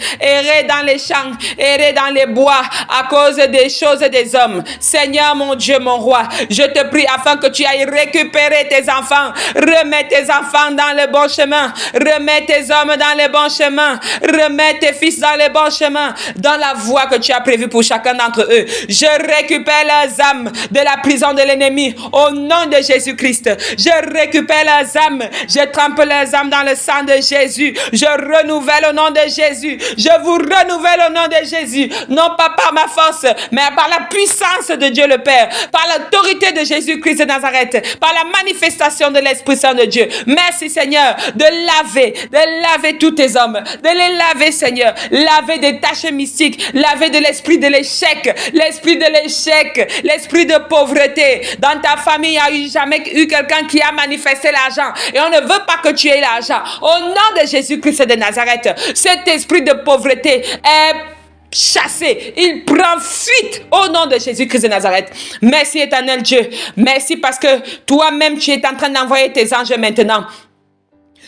Speaker 1: dans les champs, errer dans les bois, à cause des choses et des hommes. Seigneur, mon Dieu, mon roi, je te prie afin que tu ailles récupérer tes enfants. Remets tes enfants dans le bon chemin. Remets tes hommes dans le bon chemin. Remets tes fils dans le bon chemin, dans la voie que tu as prévue pour chacun d'entre eux. Je récupère leurs âmes de la prison de l'ennemi au nom de Jésus-Christ. Je récupère leurs âmes. Je trempe leurs âmes dans le sang de Jésus. Je renouvelle au nom de Jésus. Je vous renouvelle au nom de Jésus. Non pas par ma force, mais par la puissance de Dieu le Père, par l'autorité de Jésus-Christ de Nazareth, par la manifestation de l'Esprit Saint de Dieu. Merci Seigneur de laver tous tes hommes, de les laver Seigneur, laver des tâches mystiques, laver de l'esprit de l'échec, l'esprit de pauvreté. Dans ta famille, il n'y a jamais eu quelqu'un qui a manifesté l'argent et on ne veut pas que tu aies l'argent. Au nom de Jésus-Christ de Nazareth, cet esprit de pauvreté est chassé, il prend fuite au nom de Jésus-Christ de Nazareth. Merci éternel Dieu, merci parce que toi-même tu es en train d'envoyer tes anges maintenant.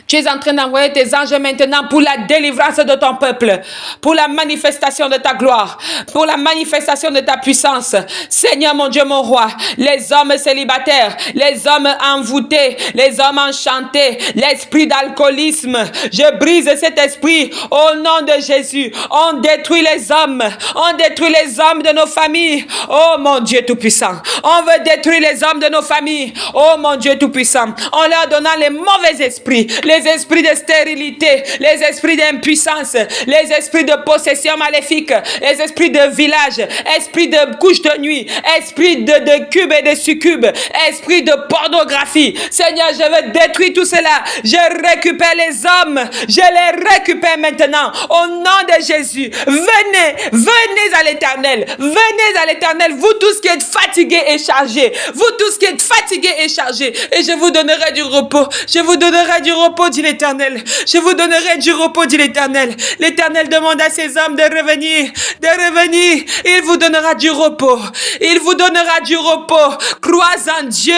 Speaker 1: Tu es en train d'envoyer tes anges maintenant pour la délivrance de ton peuple, pour la manifestation de ta gloire, pour la manifestation de ta puissance. Seigneur mon Dieu, mon roi, les hommes célibataires, les hommes envoûtés, les hommes enchantés, l'esprit d'alcoolisme, je brise cet esprit au nom de Jésus. On détruit les hommes de nos familles. Oh mon Dieu tout-puissant, on veut détruire les hommes de nos familles. Oh mon Dieu tout-puissant, en leur donnant les mauvais esprits, les esprits de stérilité, les esprits d'impuissance, les esprits de possession maléfique, les esprits de village, esprits de couche de nuit, esprits de cubes et de succubes, esprits de pornographie. Seigneur, je veux détruire tout cela. Je récupère les hommes. Je les récupère maintenant. Au nom de Jésus, venez à l'Éternel. Venez à l'Éternel, vous tous qui êtes fatigués et chargés. Vous tous qui êtes fatigués et chargés. Et je vous donnerai du repos. Je vous donnerai du repos, dit l'Éternel. Je vous donnerai du repos, dit l'Éternel. L'Éternel demande à ses hommes de revenir. Il vous donnera du repos. Il vous donnera du repos. Crois en Dieu.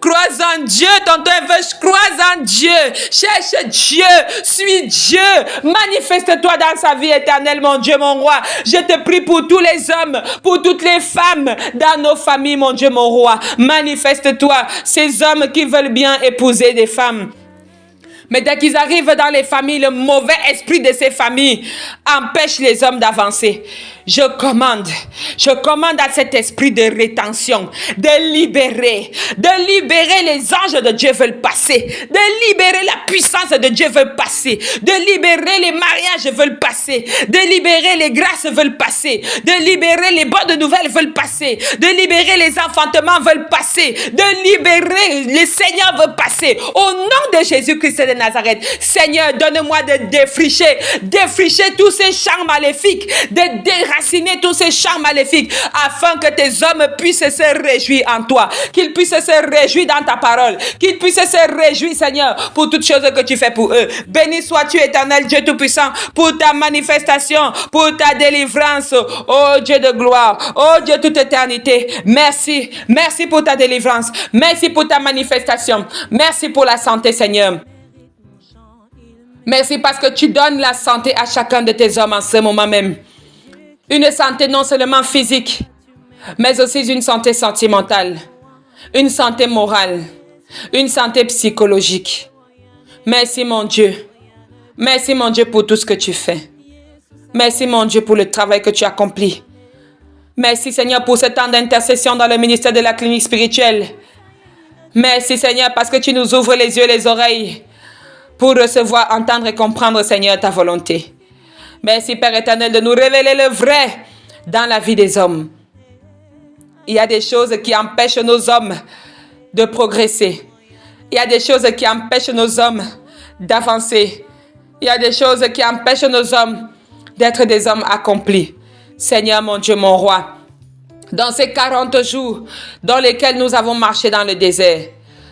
Speaker 1: Crois en Dieu. Tonton Evêche, crois en Dieu. Cherche Dieu. Suis Dieu. Manifeste-toi dans sa vie éternelle, mon Dieu, mon roi. Je te prie pour tous les hommes, pour toutes les femmes dans nos familles, mon Dieu, mon roi. Manifeste-toi. Ces hommes qui veulent bien épouser des femmes. Mais dès qu'ils arrivent dans les familles, le mauvais esprit de ces familles empêche les hommes d'avancer. Je commande à cet esprit de rétention de libérer les anges de Dieu veulent passer, de libérer la puissance de Dieu veut passer, de libérer les mariages veulent passer, de libérer les grâces veulent passer, de libérer les bonnes nouvelles veulent passer, de libérer les enfantements veulent passer, de libérer le Seigneur veut passer. Au nom de Jésus-Christ de Nazareth, Seigneur, donne-moi de défricher tous ces champs maléfiques, de déraciner tous ces champs maléfiques, afin que tes hommes puissent se réjouir en toi, qu'ils puissent se réjouir dans ta parole, qu'ils puissent se réjouir, Seigneur, pour toutes choses que tu fais pour eux. Béni sois-tu, éternel Dieu Tout-Puissant, pour ta manifestation, pour ta délivrance, oh Dieu de gloire, oh Dieu toute éternité. Merci pour ta délivrance, merci pour ta manifestation, merci pour la santé, Seigneur. Merci parce que tu donnes la santé à chacun de tes hommes en ce moment même. Une santé non seulement physique, mais aussi une santé sentimentale, une santé morale, une santé psychologique. Merci mon Dieu. Merci mon Dieu pour tout ce que tu fais. Merci mon Dieu pour le travail que tu accomplis. Merci Seigneur pour ce temps d'intercession dans le ministère de la clinique spirituelle. Merci Seigneur parce que tu nous ouvres les yeux et les oreilles pour recevoir, entendre et comprendre Seigneur ta volonté. Merci Père éternel de nous révéler le vrai dans la vie des hommes. Il y a des choses qui empêchent nos hommes de progresser. Il y a des choses qui empêchent nos hommes d'avancer. Il y a des choses qui empêchent nos hommes d'être des hommes accomplis. Seigneur mon Dieu, mon roi, dans ces 40 jours dans lesquels nous avons marché dans le désert,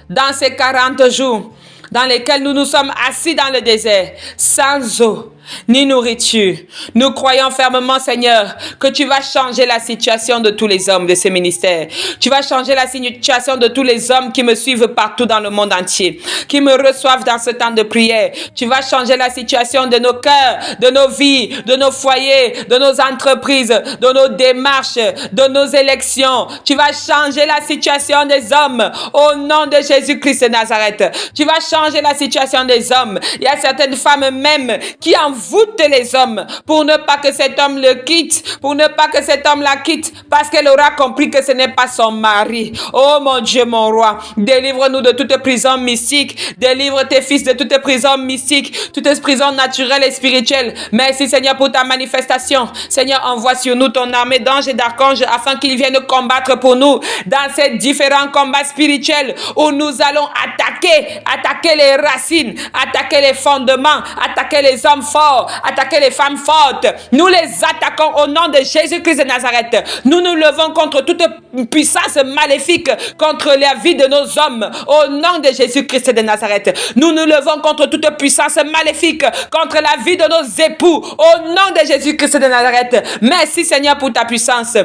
Speaker 1: dans ces 40 jours dans lesquels nous nous sommes assis dans le désert, sans eau ni nourriture, nous croyons fermement, Seigneur, que tu vas changer la situation de tous les hommes de ce ministère. Tu vas changer la situation de tous les hommes qui me suivent partout dans le monde entier, qui me reçoivent dans ce temps de prière. Tu vas changer la situation de nos cœurs, de nos vies, de nos foyers, de nos entreprises, de nos démarches, de nos élections. Tu vas changer la situation des hommes au nom de Jésus-Christ de Nazareth. Tu vas changer la situation des hommes. Il y a certaines femmes même qui envoûtent les hommes pour ne pas que cet homme le quitte, pour ne pas que cet homme la quitte, parce qu'elle aura compris que ce n'est pas son mari. Oh mon Dieu, mon roi, délivre-nous de toute prison mystique, délivre tes fils de toute prison mystique, toute prison naturelle et spirituelle. Merci Seigneur pour ta manifestation. Seigneur, envoie sur nous ton armée d'anges et d'archanges afin qu'ils viennent combattre pour nous dans ces différents combats spirituels où nous allons attaquer les racines, attaquer les fondements, attaquer les hommes forts, attaquer les femmes fortes. Nous les attaquons au nom de Jésus-Christ de Nazareth. Nous nous levons contre toute puissance maléfique contre la vie de nos hommes au nom de Jésus-Christ de Nazareth. Nous nous levons contre toute puissance maléfique contre la vie de nos époux au nom de Jésus-Christ de Nazareth. Merci Seigneur pour ta puissance.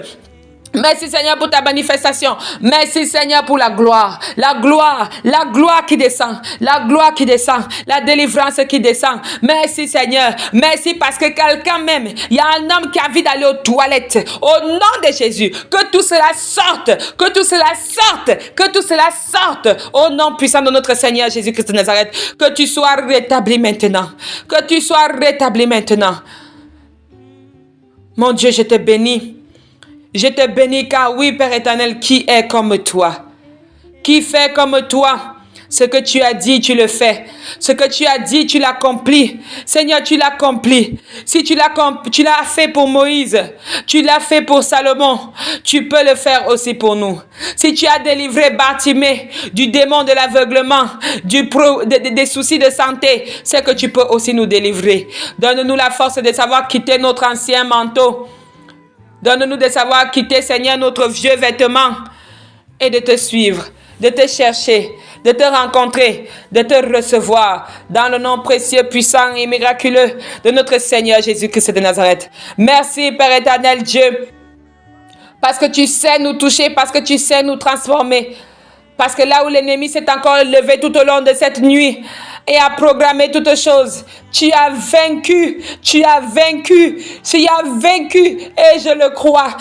Speaker 1: Merci Seigneur pour ta manifestation. Merci Seigneur pour la gloire qui descend, la gloire qui descend, la délivrance qui descend. Merci Seigneur, merci parce que quelqu'un même, il y a un homme qui a envie d'aller aux toilettes. Au nom de Jésus, que tout cela sorte, que tout cela sorte, que tout cela sorte. Au nom puissant de notre Seigneur Jésus-Christ de Nazareth, que tu sois rétabli maintenant, que tu sois rétabli maintenant. Mon Dieu, je te bénis. Je te bénis car oui, Père éternel, qui est comme toi? Qui fait comme toi? Ce que tu as dit, tu le fais. Ce que tu as dit, tu l'accomplis. Seigneur, tu l'accomplis. Si tu l'as fait pour Moïse, tu l'as fait pour Salomon, tu peux le faire aussi pour nous. Si tu as délivré Bartimée du démon de l'aveuglement, des soucis de santé, c'est que tu peux aussi nous délivrer. Donne-nous la force de savoir quitter notre ancien manteau. Donne-nous de savoir quitter, Seigneur, notre vieux vêtement et de te suivre, de te chercher, de te rencontrer, de te recevoir dans le nom précieux, puissant et miraculeux de notre Seigneur Jésus-Christ de Nazareth. Merci, Père éternel Dieu, parce que tu sais nous toucher, parce que tu sais nous transformer, parce que là où l'ennemi s'est encore levé tout au long de cette nuit et a programmé toutes choses, tu as vaincu, tu as vaincu et je le crois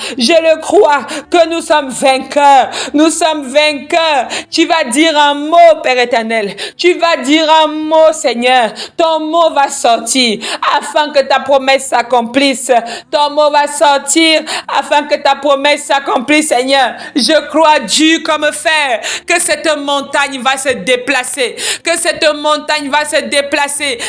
Speaker 1: que nous sommes vainqueurs, Tu vas dire un mot, Père éternel, tu vas dire un mot, Seigneur, ton mot va sortir afin que ta promesse s'accomplisse, ton mot va sortir afin que ta promesse s'accomplisse, Seigneur. Je crois Dieu comme fer que cette montagne va se déplacer,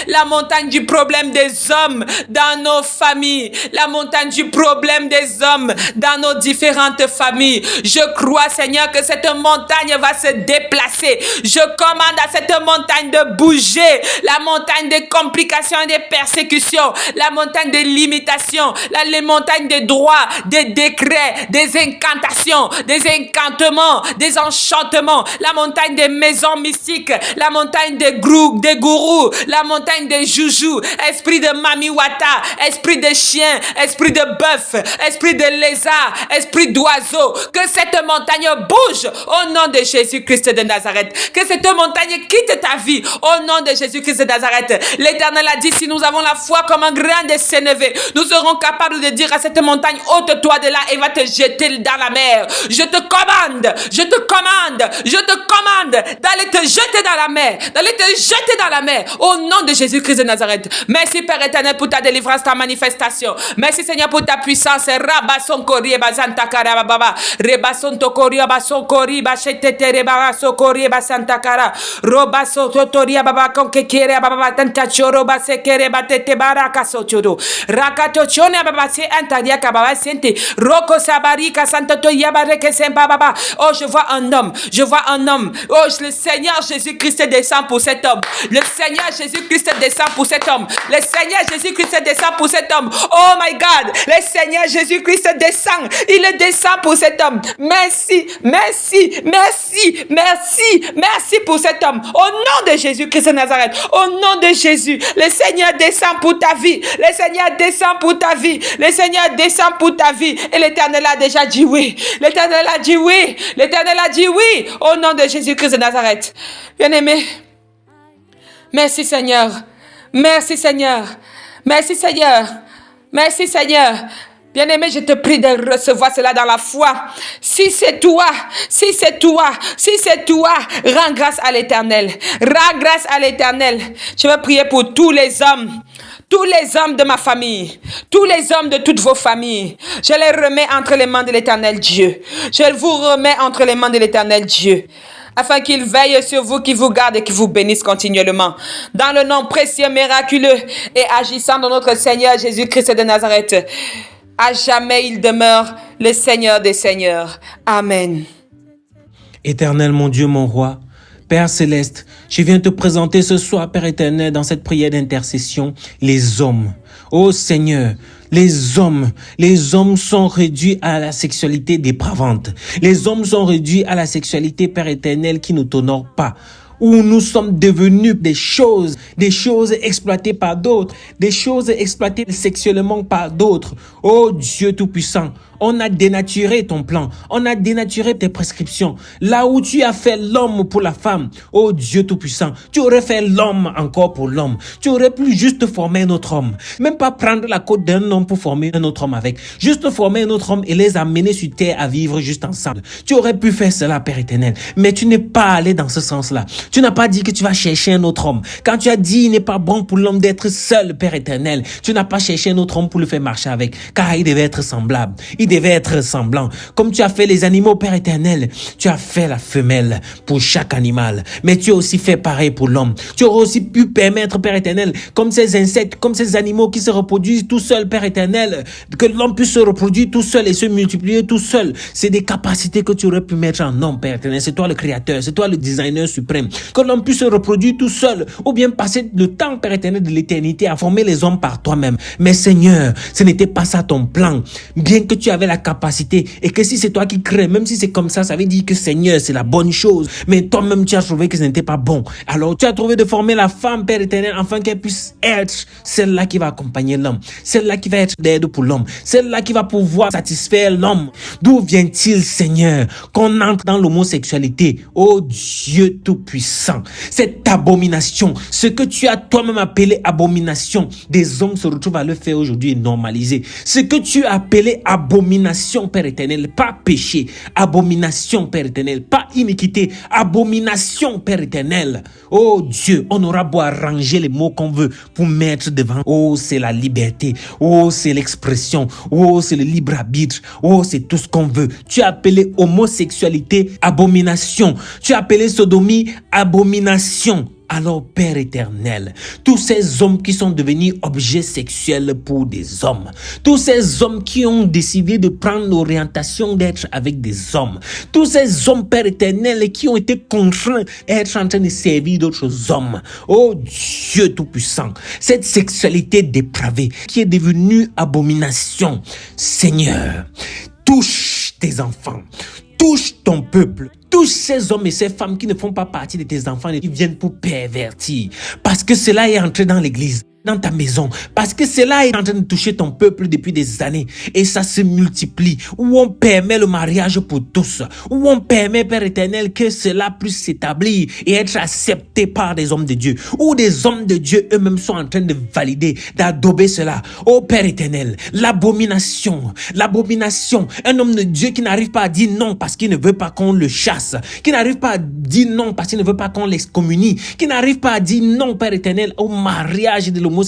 Speaker 1: la montagne du problème des hommes dans nos familles, la montagne du problème des hommes dans nos différentes familles. Je crois, Seigneur, que cette montagne va se déplacer. Je commande à cette montagne de bouger, la montagne des complications et des persécutions, la montagne des limitations, les montagnes des droits, des décrets, des incantations, des incantements, des enchantements, la montagne des maisons mystiques, la montagne des gourous, la montagne des joujou, esprit de Mami Wata, esprit de chien, esprit de bœuf, esprit de lézard, esprit d'oiseau, que cette montagne bouge au nom de Jésus-Christ de Nazareth. Que cette montagne quitte ta vie au nom de Jésus-Christ de Nazareth. L'Éternel a dit, si nous avons la foi comme un grain de sénévé, nous serons capables de dire à cette montagne, ôte-toi de là et va te jeter dans la mer. Je te commande d'aller te jeter dans la mer, au nom de Jésus-Christ de Nazareth. Merci Père éternel pour ta délivrance, ta manifestation. Merci Seigneur pour ta puissance. Rabason kori bazanta kara baba, rebason tokori bason kori bachetete rebaba sokori basanta kara, robaso totori baba konkekere baba tanta choro basekere batete baraka sochoro, rakato chone baba se antaria kababa sente, roko sabarika santo yabareke semba baba. Oh, je vois un homme. Oh, le Seigneur Jésus-Christ descend pour cet homme. Le Seigneur Jésus-Christ descend pour cet homme. Le Seigneur Jésus-Christ descend pour cet homme. Oh my God, le Seigneur Jésus-Christ descend. Il descend pour cet homme. Merci pour cet homme. Au nom de Jésus-Christ de Nazareth. Au nom de Jésus, le Seigneur descend pour ta vie. Le Seigneur descend pour ta vie. Le Seigneur descend pour ta vie. Et l'Éternel a déjà dit oui. L'Éternel a dit oui. Au nom de Jésus-Christ de Nazareth. Bien-aimé, merci Seigneur. Bien-aimé, je te prie de recevoir cela dans la foi. Si c'est toi, rends grâce à l'Éternel. Je vais prier pour tous les hommes de ma famille, tous les hommes de toutes vos familles. Je les remets entre les mains de l'Éternel Dieu. Je vous remets entre les mains de l'Éternel Dieu, afin qu'il veille sur vous, qu'il vous garde et qu'il vous bénisse continuellement. Dans le nom précieux, miraculeux et agissant de notre Seigneur Jésus-Christ de Nazareth, à jamais il demeure le Seigneur des Seigneurs. Amen.
Speaker 3: Éternel, mon Dieu, mon roi, Père céleste, je viens te présenter ce soir, Père éternel, dans cette prière d'intercession, les hommes. Ô Seigneur, les hommes sont réduits à la sexualité dépravante. Les hommes sont réduits à la sexualité, Père éternel, qui ne t'honore pas. Où nous sommes devenus des choses exploitées par d'autres, des choses exploitées sexuellement par d'autres. Oh Dieu Tout-Puissant, on a dénaturé ton plan, on a dénaturé tes prescriptions. Là où tu as fait l'homme pour la femme, oh Dieu Tout-Puissant, tu aurais fait l'homme encore pour l'homme. Tu aurais pu juste former un autre homme, même pas prendre la côte d'un homme pour former un autre homme avec, juste former un autre homme et les amener sur terre à vivre juste ensemble. Tu aurais pu faire cela, Père éternel, mais tu n'es pas allé dans ce sens-là. Tu n'as pas dit que tu vas chercher un autre homme. Quand tu as dit il n'est pas bon pour l'homme d'être seul, Père éternel, tu n'as pas cherché un autre homme pour le faire marcher avec, car il devait être semblable. Il devait être semblant. Comme tu as fait les animaux, Père éternel, tu as fait la femelle pour chaque animal. Mais tu as aussi fait pareil pour l'homme. Tu aurais aussi pu permettre, Père éternel, comme ces insectes, comme ces animaux qui se reproduisent tout seuls, Père éternel, que l'homme puisse se reproduire tout seul et se multiplier tout seul. C'est des capacités que tu aurais pu mettre en homme, Père éternel. C'est toi le créateur, c'est toi le designer suprême. Que l'homme puisse se reproduire tout seul, ou bien passer le temps, Père éternel, de l'éternité à former les hommes par toi-même. Mais Seigneur, ce n'était pas ça ton plan. Bien que tu avais la capacité, et que si c'est toi qui crées, même si c'est comme ça veut dire que Seigneur, c'est la bonne chose. Mais toi-même, tu as trouvé que ce n'était pas bon. Alors, tu as trouvé de former la femme, Père éternel, afin qu'elle puisse être celle-là qui va accompagner l'homme, celle-là qui va être d'aide pour l'homme, celle-là qui va pouvoir satisfaire l'homme. D'où vient-il, Seigneur, qu'on entre dans l'homosexualité? Oh Dieu Tout-Puissant, cette abomination, ce que tu as toi-même appelé abomination, des hommes se retrouvent à le faire aujourd'hui et normaliser. Ce que tu as appelé abomination, Père éternel, pas péché, abomination, Père éternel, pas iniquité, abomination, Père éternel. Oh Dieu, on aura beau arranger les mots qu'on veut pour mettre devant. Oh, c'est la liberté. Oh, c'est l'expression. Oh, c'est le libre arbitre. Oh, c'est tout ce qu'on veut. Tu as appelé homosexualité abomination. Tu as appelé sodomie abomination. Alors, Père éternel, tous ces hommes qui sont devenus objets sexuels pour des hommes, tous ces hommes qui ont décidé de prendre l'orientation d'être avec des hommes, tous ces hommes, Père éternel, qui ont été contraints d'être en train de servir d'autres hommes, oh Dieu Tout-Puissant, cette sexualité dépravée qui est devenue abomination, Seigneur, touche tes enfants, touche ton peuple, touche Touche ces hommes et ces femmes qui ne font pas partie de tes enfants et qui viennent pour pervertir. Parce que cela est entré dans l'église, dans ta maison, parce que cela est en train de toucher ton peuple depuis des années et ça se multiplie, où on permet le mariage pour tous, où on permet, Père éternel, que cela puisse s'établir et être accepté par des hommes de Dieu, où des hommes de Dieu eux-mêmes sont en train de valider, d'adober cela. Oh Père éternel, l'abomination, un homme de Dieu qui n'arrive pas à dire non parce qu'il ne veut pas qu'on le chasse, qui n'arrive pas à dire non parce qu'il ne veut pas qu'on l'excommunie, qui n'arrive pas à dire non, Père éternel, au mariage de l'homosexualité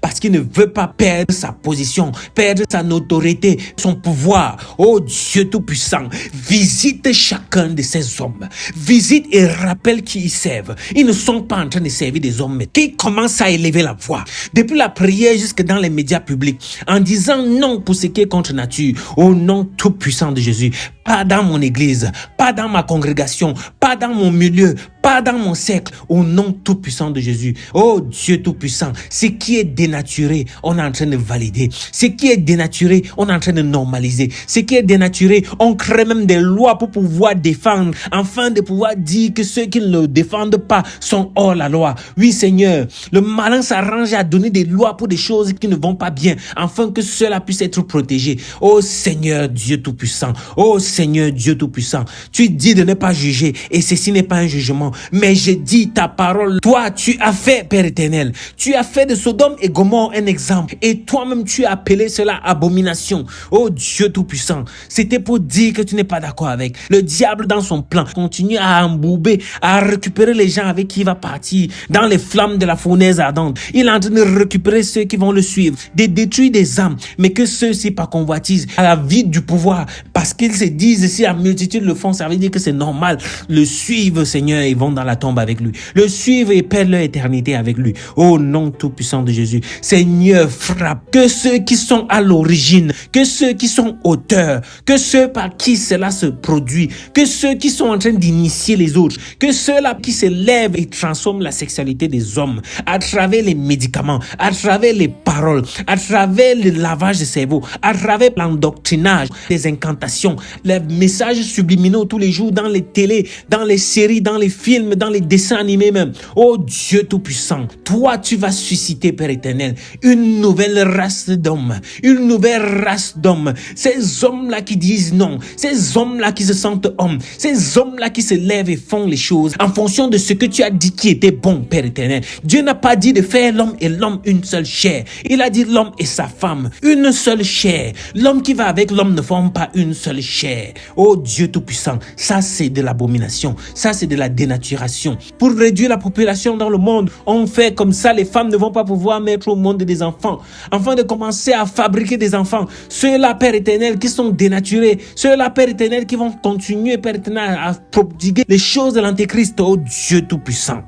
Speaker 3: parce qu'il ne veut pas perdre sa position, perdre sa notoriété, son pouvoir. Oh Dieu Tout-Puissant, visite chacun de ces hommes, visite et rappelle qui ils servent. Ils ne sont pas en train de servir des hommes, mais qui commencent à élever la voix, depuis la prière jusque dans les médias publics, en disant non pour ce qui est contre nature, au nom Tout-Puissant de Jésus. Pas dans mon église, pas dans ma congrégation, pas dans mon milieu, pas dans mon cercle, au nom tout-puissant de Jésus. Oh Dieu tout-puissant, ce qui est dénaturé, on est en train de valider. Ce qui est dénaturé, on est en train de normaliser. Ce qui est dénaturé, on crée même des lois pour pouvoir défendre, afin de pouvoir dire que ceux qui ne le défendent pas sont hors la loi. Oui Seigneur, le malin s'arrange à donner des lois pour des choses qui ne vont pas bien, afin que cela puisse être protégé. Oh Seigneur Dieu tout-puissant, oh Seigneur Dieu Tout-Puissant, tu dis de ne pas juger et ceci n'est pas un jugement, mais je dis ta parole. Toi, tu as fait, Père éternel, tu as fait de Sodome et Gomorrhe un exemple et toi-même tu as appelé cela abomination. Oh Dieu Tout-Puissant, c'était pour dire que tu n'es pas d'accord avec. Le diable dans son plan continue à embouber, à récupérer les gens avec qui il va partir dans les flammes de la fournaise ardente. Il est en train de récupérer ceux qui vont le suivre, de détruire des âmes, mais que ceux-ci par convoitise à la vie du pouvoir, parce qu'ils se disent si la multitude le font, ça veut dire que c'est normal. Le suivre, Seigneur, ils vont dans la tombe avec lui. Le suivre et perdent leur éternité avec lui. Au nom tout-puissant de Jésus, Seigneur, frappe que ceux qui sont à l'origine, que ceux qui sont auteurs, que ceux par qui cela se produit, que ceux qui sont en train d'initier les autres, que ceux-là qui se lèvent et transforment la sexualité des hommes à travers les médicaments, à travers les paroles, à travers le lavage de cerveau, à travers l'endoctrinage, les incantations, les messages subliminaux tous les jours dans les télés, dans les séries, dans les films, dans les dessins animés même. Oh Dieu Tout-Puissant, toi tu vas susciter, Père éternel, une nouvelle race d'hommes, une nouvelle race d'hommes. Ces hommes-là qui disent non, ces hommes-là qui se sentent hommes, ces hommes-là qui se lèvent et font les choses en fonction de ce que tu as dit qui était bon, Père éternel. Dieu n'a pas dit de faire l'homme et l'homme une seule chair. Il a dit l'homme et sa femme, une seule chair. L'homme qui va avec l'homme ne forme pas une seule chair. Oh Dieu Tout-Puissant, ça c'est de l'abomination, ça c'est de la dénaturation. Pour réduire la population dans le monde, on fait comme ça, les femmes ne vont pas pouvoir mettre au monde des enfants, afin de commencer à fabriquer des enfants. Ceux-là, Père éternel, qui sont dénaturés, ceux-là, Père éternel, qui vont continuer, Père éternel, à prodiguer les choses de l'Antéchrist. Oh Dieu Tout-Puissant,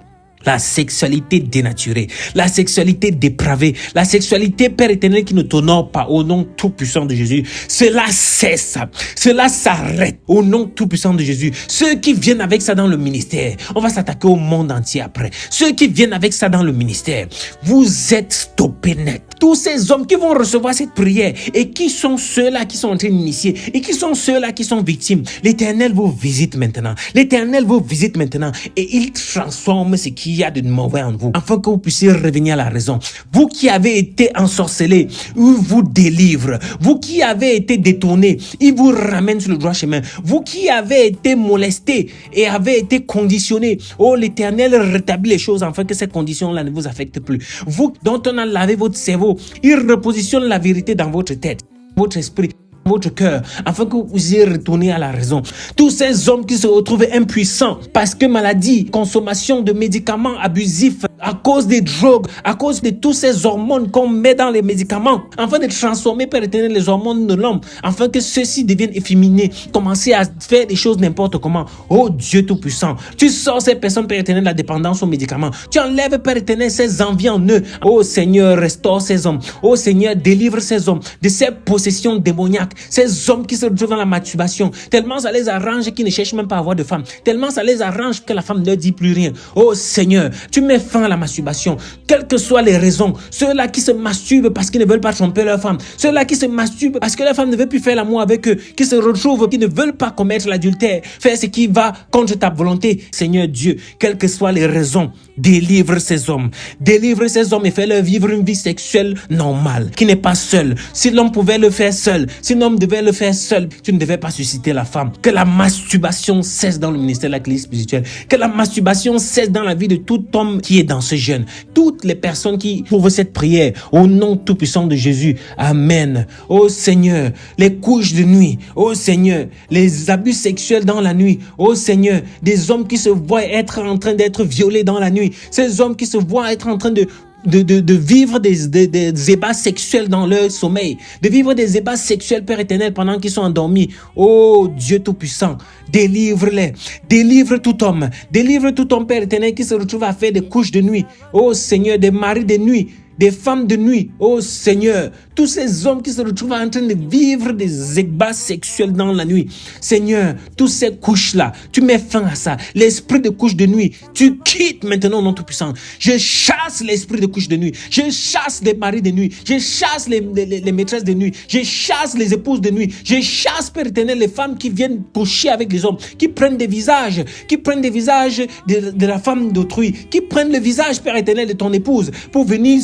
Speaker 3: la sexualité dénaturée, la sexualité dépravée, la sexualité, Père éternel, qui ne t'honore pas, au nom tout-puissant de Jésus, cela cesse, cela s'arrête, au nom tout-puissant de Jésus. Ceux qui viennent avec ça dans le ministère, on va s'attaquer au monde entier après. Ceux qui viennent avec ça dans le ministère, vous êtes stoppés net. Tous ces hommes qui vont recevoir cette prière et qui sont ceux-là qui sont en train d'initier et qui sont ceux-là qui sont victimes, l'Éternel vous visite maintenant. L'Éternel vous visite maintenant et il transforme ce qu'il y a de mauvais en vous, afin que vous puissiez revenir à la raison. Vous qui avez été ensorcelés, il vous délivre. Vous qui avez été détournés, il vous ramène sur le droit chemin. Vous qui avez été molestés et avez été conditionnés, oh l'Éternel rétablit les choses afin que ces conditions-là ne vous affectent plus. Vous dont on a lavé votre cerveau, il repositionne la vérité dans votre tête, votre esprit, votre cœur, afin que vous puissiez retourner à la raison. Tous ces hommes qui se retrouvent impuissants parce que maladie, consommation de médicaments abusifs, à cause des drogues, à cause de tous ces hormones qu'on met dans les médicaments, afin de transformer, Père éternel, les hormones de l'homme, afin que ceux-ci deviennent efféminés, commencer à faire des choses n'importe comment. Oh Dieu Tout-Puissant, tu sors ces personnes, Père éternel, de la dépendance aux médicaments. Tu enlèves, Père éternel, ces envies en eux. Oh Seigneur, restaure ces hommes. Oh Seigneur, délivre ces hommes de ces possessions démoniaques. Ces hommes qui se retrouvent dans la masturbation, tellement ça les arrange qu'ils ne cherchent même pas à avoir de femme, tellement ça les arrange que la femme ne leur dit plus rien. Oh Seigneur, tu mets fin concernant la masturbation, quelles que soient les raisons, ceux-là qui se masturbent parce qu'ils ne veulent pas tromper leur femme, ceux-là qui se masturbent parce que leur femme ne veut plus faire l'amour avec eux, qui se retrouvent, qui ne veulent pas commettre l'adultère, faire ce qui va contre ta volonté, Seigneur Dieu, quelles que soient les raisons, délivre ces hommes et fais-leur vivre une vie sexuelle normale, qui n'est pas seule. Si l'homme pouvait le faire seul, si l'homme devait le faire seul, tu ne devais pas susciter la femme. Que la masturbation cesse dans le ministère de la Clinique spirituelle, que la masturbation cesse dans la vie de tout homme qui est dans ce jeûne. Toutes les personnes qui trouvent cette prière, au nom tout-puissant de Jésus, Amen. Oh Seigneur, les couches de nuit, oh Seigneur, les abus sexuels dans la nuit, oh Seigneur, des hommes qui se voient être en train d'être violés dans la nuit, ces hommes qui se voient être en train de vivre des ébats sexuels dans leur sommeil, de vivre des ébats sexuels, Père éternel, pendant qu'ils sont endormis. Oh Dieu Tout-Puissant, délivre-les, délivre tout homme, Père éternel, qui se retrouve à faire des couches de nuit. Oh Seigneur, des maris de nuit, des femmes de nuit, oh Seigneur, tous ces hommes qui se retrouvent en train de vivre des ébats sexuels dans la nuit. Seigneur, toutes ces couches-là, tu mets fin à ça. L'esprit de couche de nuit, tu quittes maintenant, non Tout-Puissant. Je chasse l'esprit de couche de nuit. Je chasse les maris de nuit. Je chasse les maîtresses de nuit. Je chasse les épouses de nuit. Je chasse, Père éternel, les femmes qui viennent coucher avec les hommes, qui prennent des visages de la femme d'autrui, qui prennent le visage, Père éternel, de ton épouse pour venir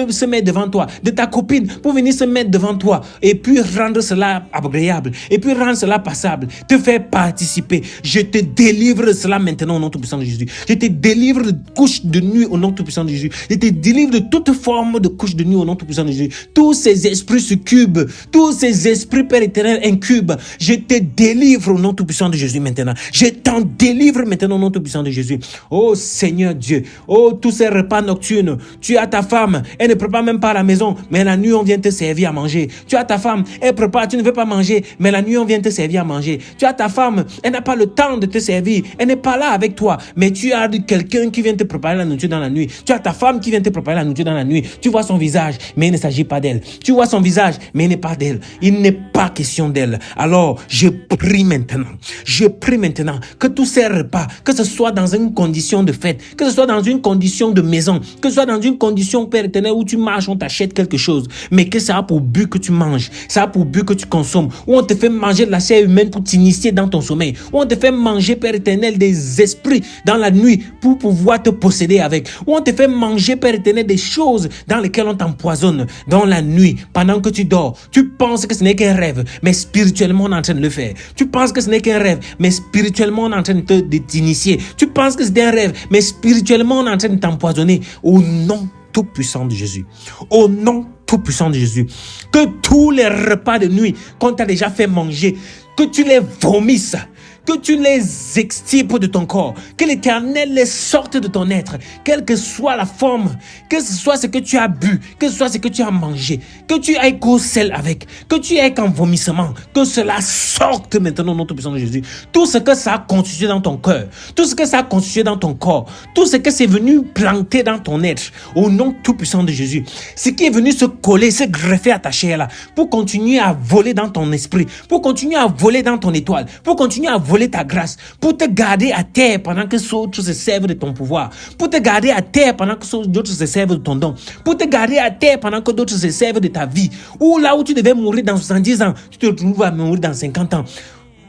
Speaker 3: se mettre devant toi, de ta copine pour venir se mettre devant toi et puis rendre cela agréable et puis rendre cela passable, te faire participer. Je te délivre cela maintenant au nom tout-puissant de Jésus. Je te délivre de couches de nuit au nom tout-puissant de Jésus. Je te délivre de toute forme de couches de nuit au nom tout-puissant de Jésus. Tous ces esprits succubes, tous ces esprits, Père éternel, incubes, je te délivre au nom tout-puissant de Jésus maintenant. Je t'en délivre maintenant au nom tout-puissant de Jésus. Oh Seigneur Dieu, oh tous ces repas nocturnes, tu as ta femme, elle ne prépare même pas à la maison, mais la nuit on vient te servir à manger. Tu as ta femme, elle prépare, tu ne veux pas manger, mais la nuit on vient te servir à manger. Tu as ta femme, elle n'a pas le temps de te servir, elle n'est pas là avec toi, mais tu as quelqu'un qui vient te préparer la nourriture dans la nuit. Tu as ta femme qui vient te préparer la nourriture dans la nuit. Tu vois son visage, mais il ne s'agit pas d'elle. Tu vois son visage, mais il n'est pas d'elle. Il n'est pas question d'elle. Alors, je prie maintenant que tous ces repas, que ce soit dans une condition de fête, que ce soit dans une condition de maison, que ce soit dans une condition, Père éternel, où tu marches, on t'achète quelque chose, mais que ça a pour but que tu manges, ça a pour but que tu consommes, où on te fait manger de la chair humaine pour t'initier dans ton sommeil, où on te fait manger, Père éternel, des esprits dans la nuit pour pouvoir te posséder avec, où on te fait manger, Père éternel, des choses dans lesquelles on t'empoisonne dans la nuit, pendant que tu dors. Tu penses que ce n'est qu'un rêve, mais spirituellement on est en train de le faire. Tu penses que ce n'est qu'un rêve, mais spirituellement on est en train de t'initier. Tu penses que c'est un rêve, mais spirituellement on est en train de t'empoisonner. Au nom tout-puissant de Jésus. Au nom tout-puissant de Jésus. Que tous les repas de nuit qu'on t'a déjà fait manger, que tu les vomisses, que tu les extirpes de ton corps, que l'Éternel les sorte de ton être, quelle que soit la forme, que ce soit ce que tu as bu, que ce soit ce que tu as mangé, que tu ailles qu'au sel avec, que tu ailles qu'en vomissement, que cela sorte maintenant au nom tout-puissant de Jésus. Tout ce que ça a constitué dans ton cœur, tout ce que ça a constitué dans ton corps, tout ce que c'est venu planter dans ton être, au nom tout-puissant de Jésus, ce qui est venu se coller, se greffer à ta chair là, pour continuer à voler dans ton esprit, pour continuer à voler dans ton étoile, pour continuer à voler ta grâce, pour te garder à terre pendant que d'autres se servent de ton pouvoir, pour te garder à terre pendant que d'autres se servent de ton don, pour te garder à terre pendant que d'autres se servent de ta vie, ou là où tu devais mourir dans 70 ans, tu te retrouves à mourir dans 50 ans.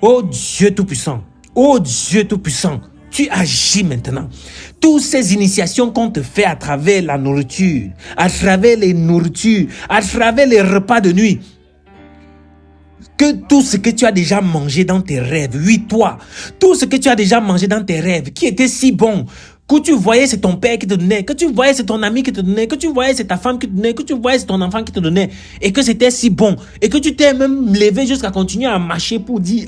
Speaker 3: Oh Dieu Tout-Puissant, oh Dieu Tout-Puissant, tu agis maintenant. Toutes ces initiations qu'on te fait à travers la nourriture, à travers les nourritures, à travers les repas de nuit, que tout ce que tu as déjà mangé dans tes rêves, oui toi, tout ce que tu as déjà mangé dans tes rêves, qui était si bon, que tu voyais c'est ton père qui te donnait, que tu voyais c'est ton ami qui te donnait, que tu voyais c'est ta femme qui te donnait, que tu voyais c'est ton enfant qui te donnait, et que c'était si bon, et que tu t'es même levé jusqu'à continuer à marcher pour dire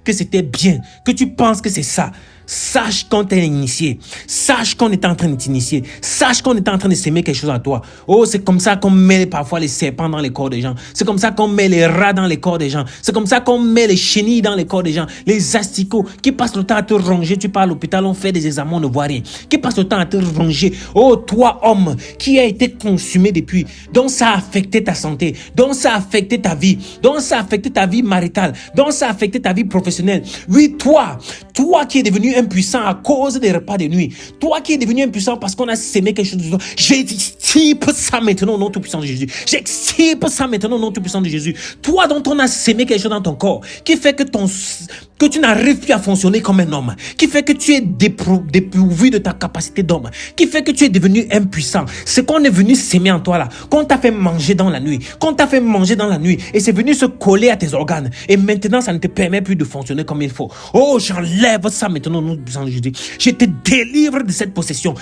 Speaker 3: que c'était bien, que tu penses que c'est ça. Sache qu'on t'est initié, sache qu'on est en train de t'initier, sache qu'on est en train de s'aimer quelque chose à toi. Oh, c'est comme ça qu'on met parfois les serpents dans les corps des gens, c'est comme ça qu'on met les rats dans les corps des gens, c'est comme ça qu'on met les chenilles dans les corps des gens, les asticots qui passent le temps à te ronger. Tu pars à l'hôpital, on fait des examens, on ne voit rien, qui passent le temps à te ronger. Oh, toi homme qui a été consumé depuis, dont ça a affecté ta santé, dont ça a affecté ta vie, dont ça a affecté ta vie maritale, dont ça a affecté ta vie professionnelle. Oui, toi qui es devenu devenu impuissant à cause des repas de nuit. Toi qui es devenu impuissant parce qu'on a sémé quelque chose de toi. J'extirpe ça maintenant au nom tout-puissant de Jésus. J'extirpe ça maintenant au nom tout-puissant de Jésus. Toi dont on a sémé quelque chose dans ton corps, qui fait que tu n'arrives plus à fonctionner comme un homme, qui fait que tu es dépourvu de ta capacité d'homme, qui fait que tu es devenu impuissant. Ce qu'on est venu s'aimer en toi là, qu'on t'a fait manger dans la nuit, et c'est venu se coller à tes organes, et maintenant ça ne te permet plus de fonctionner comme il faut. Oh, j'enlève ça maintenant au nom de Jésus. Je te délivre de cette possession,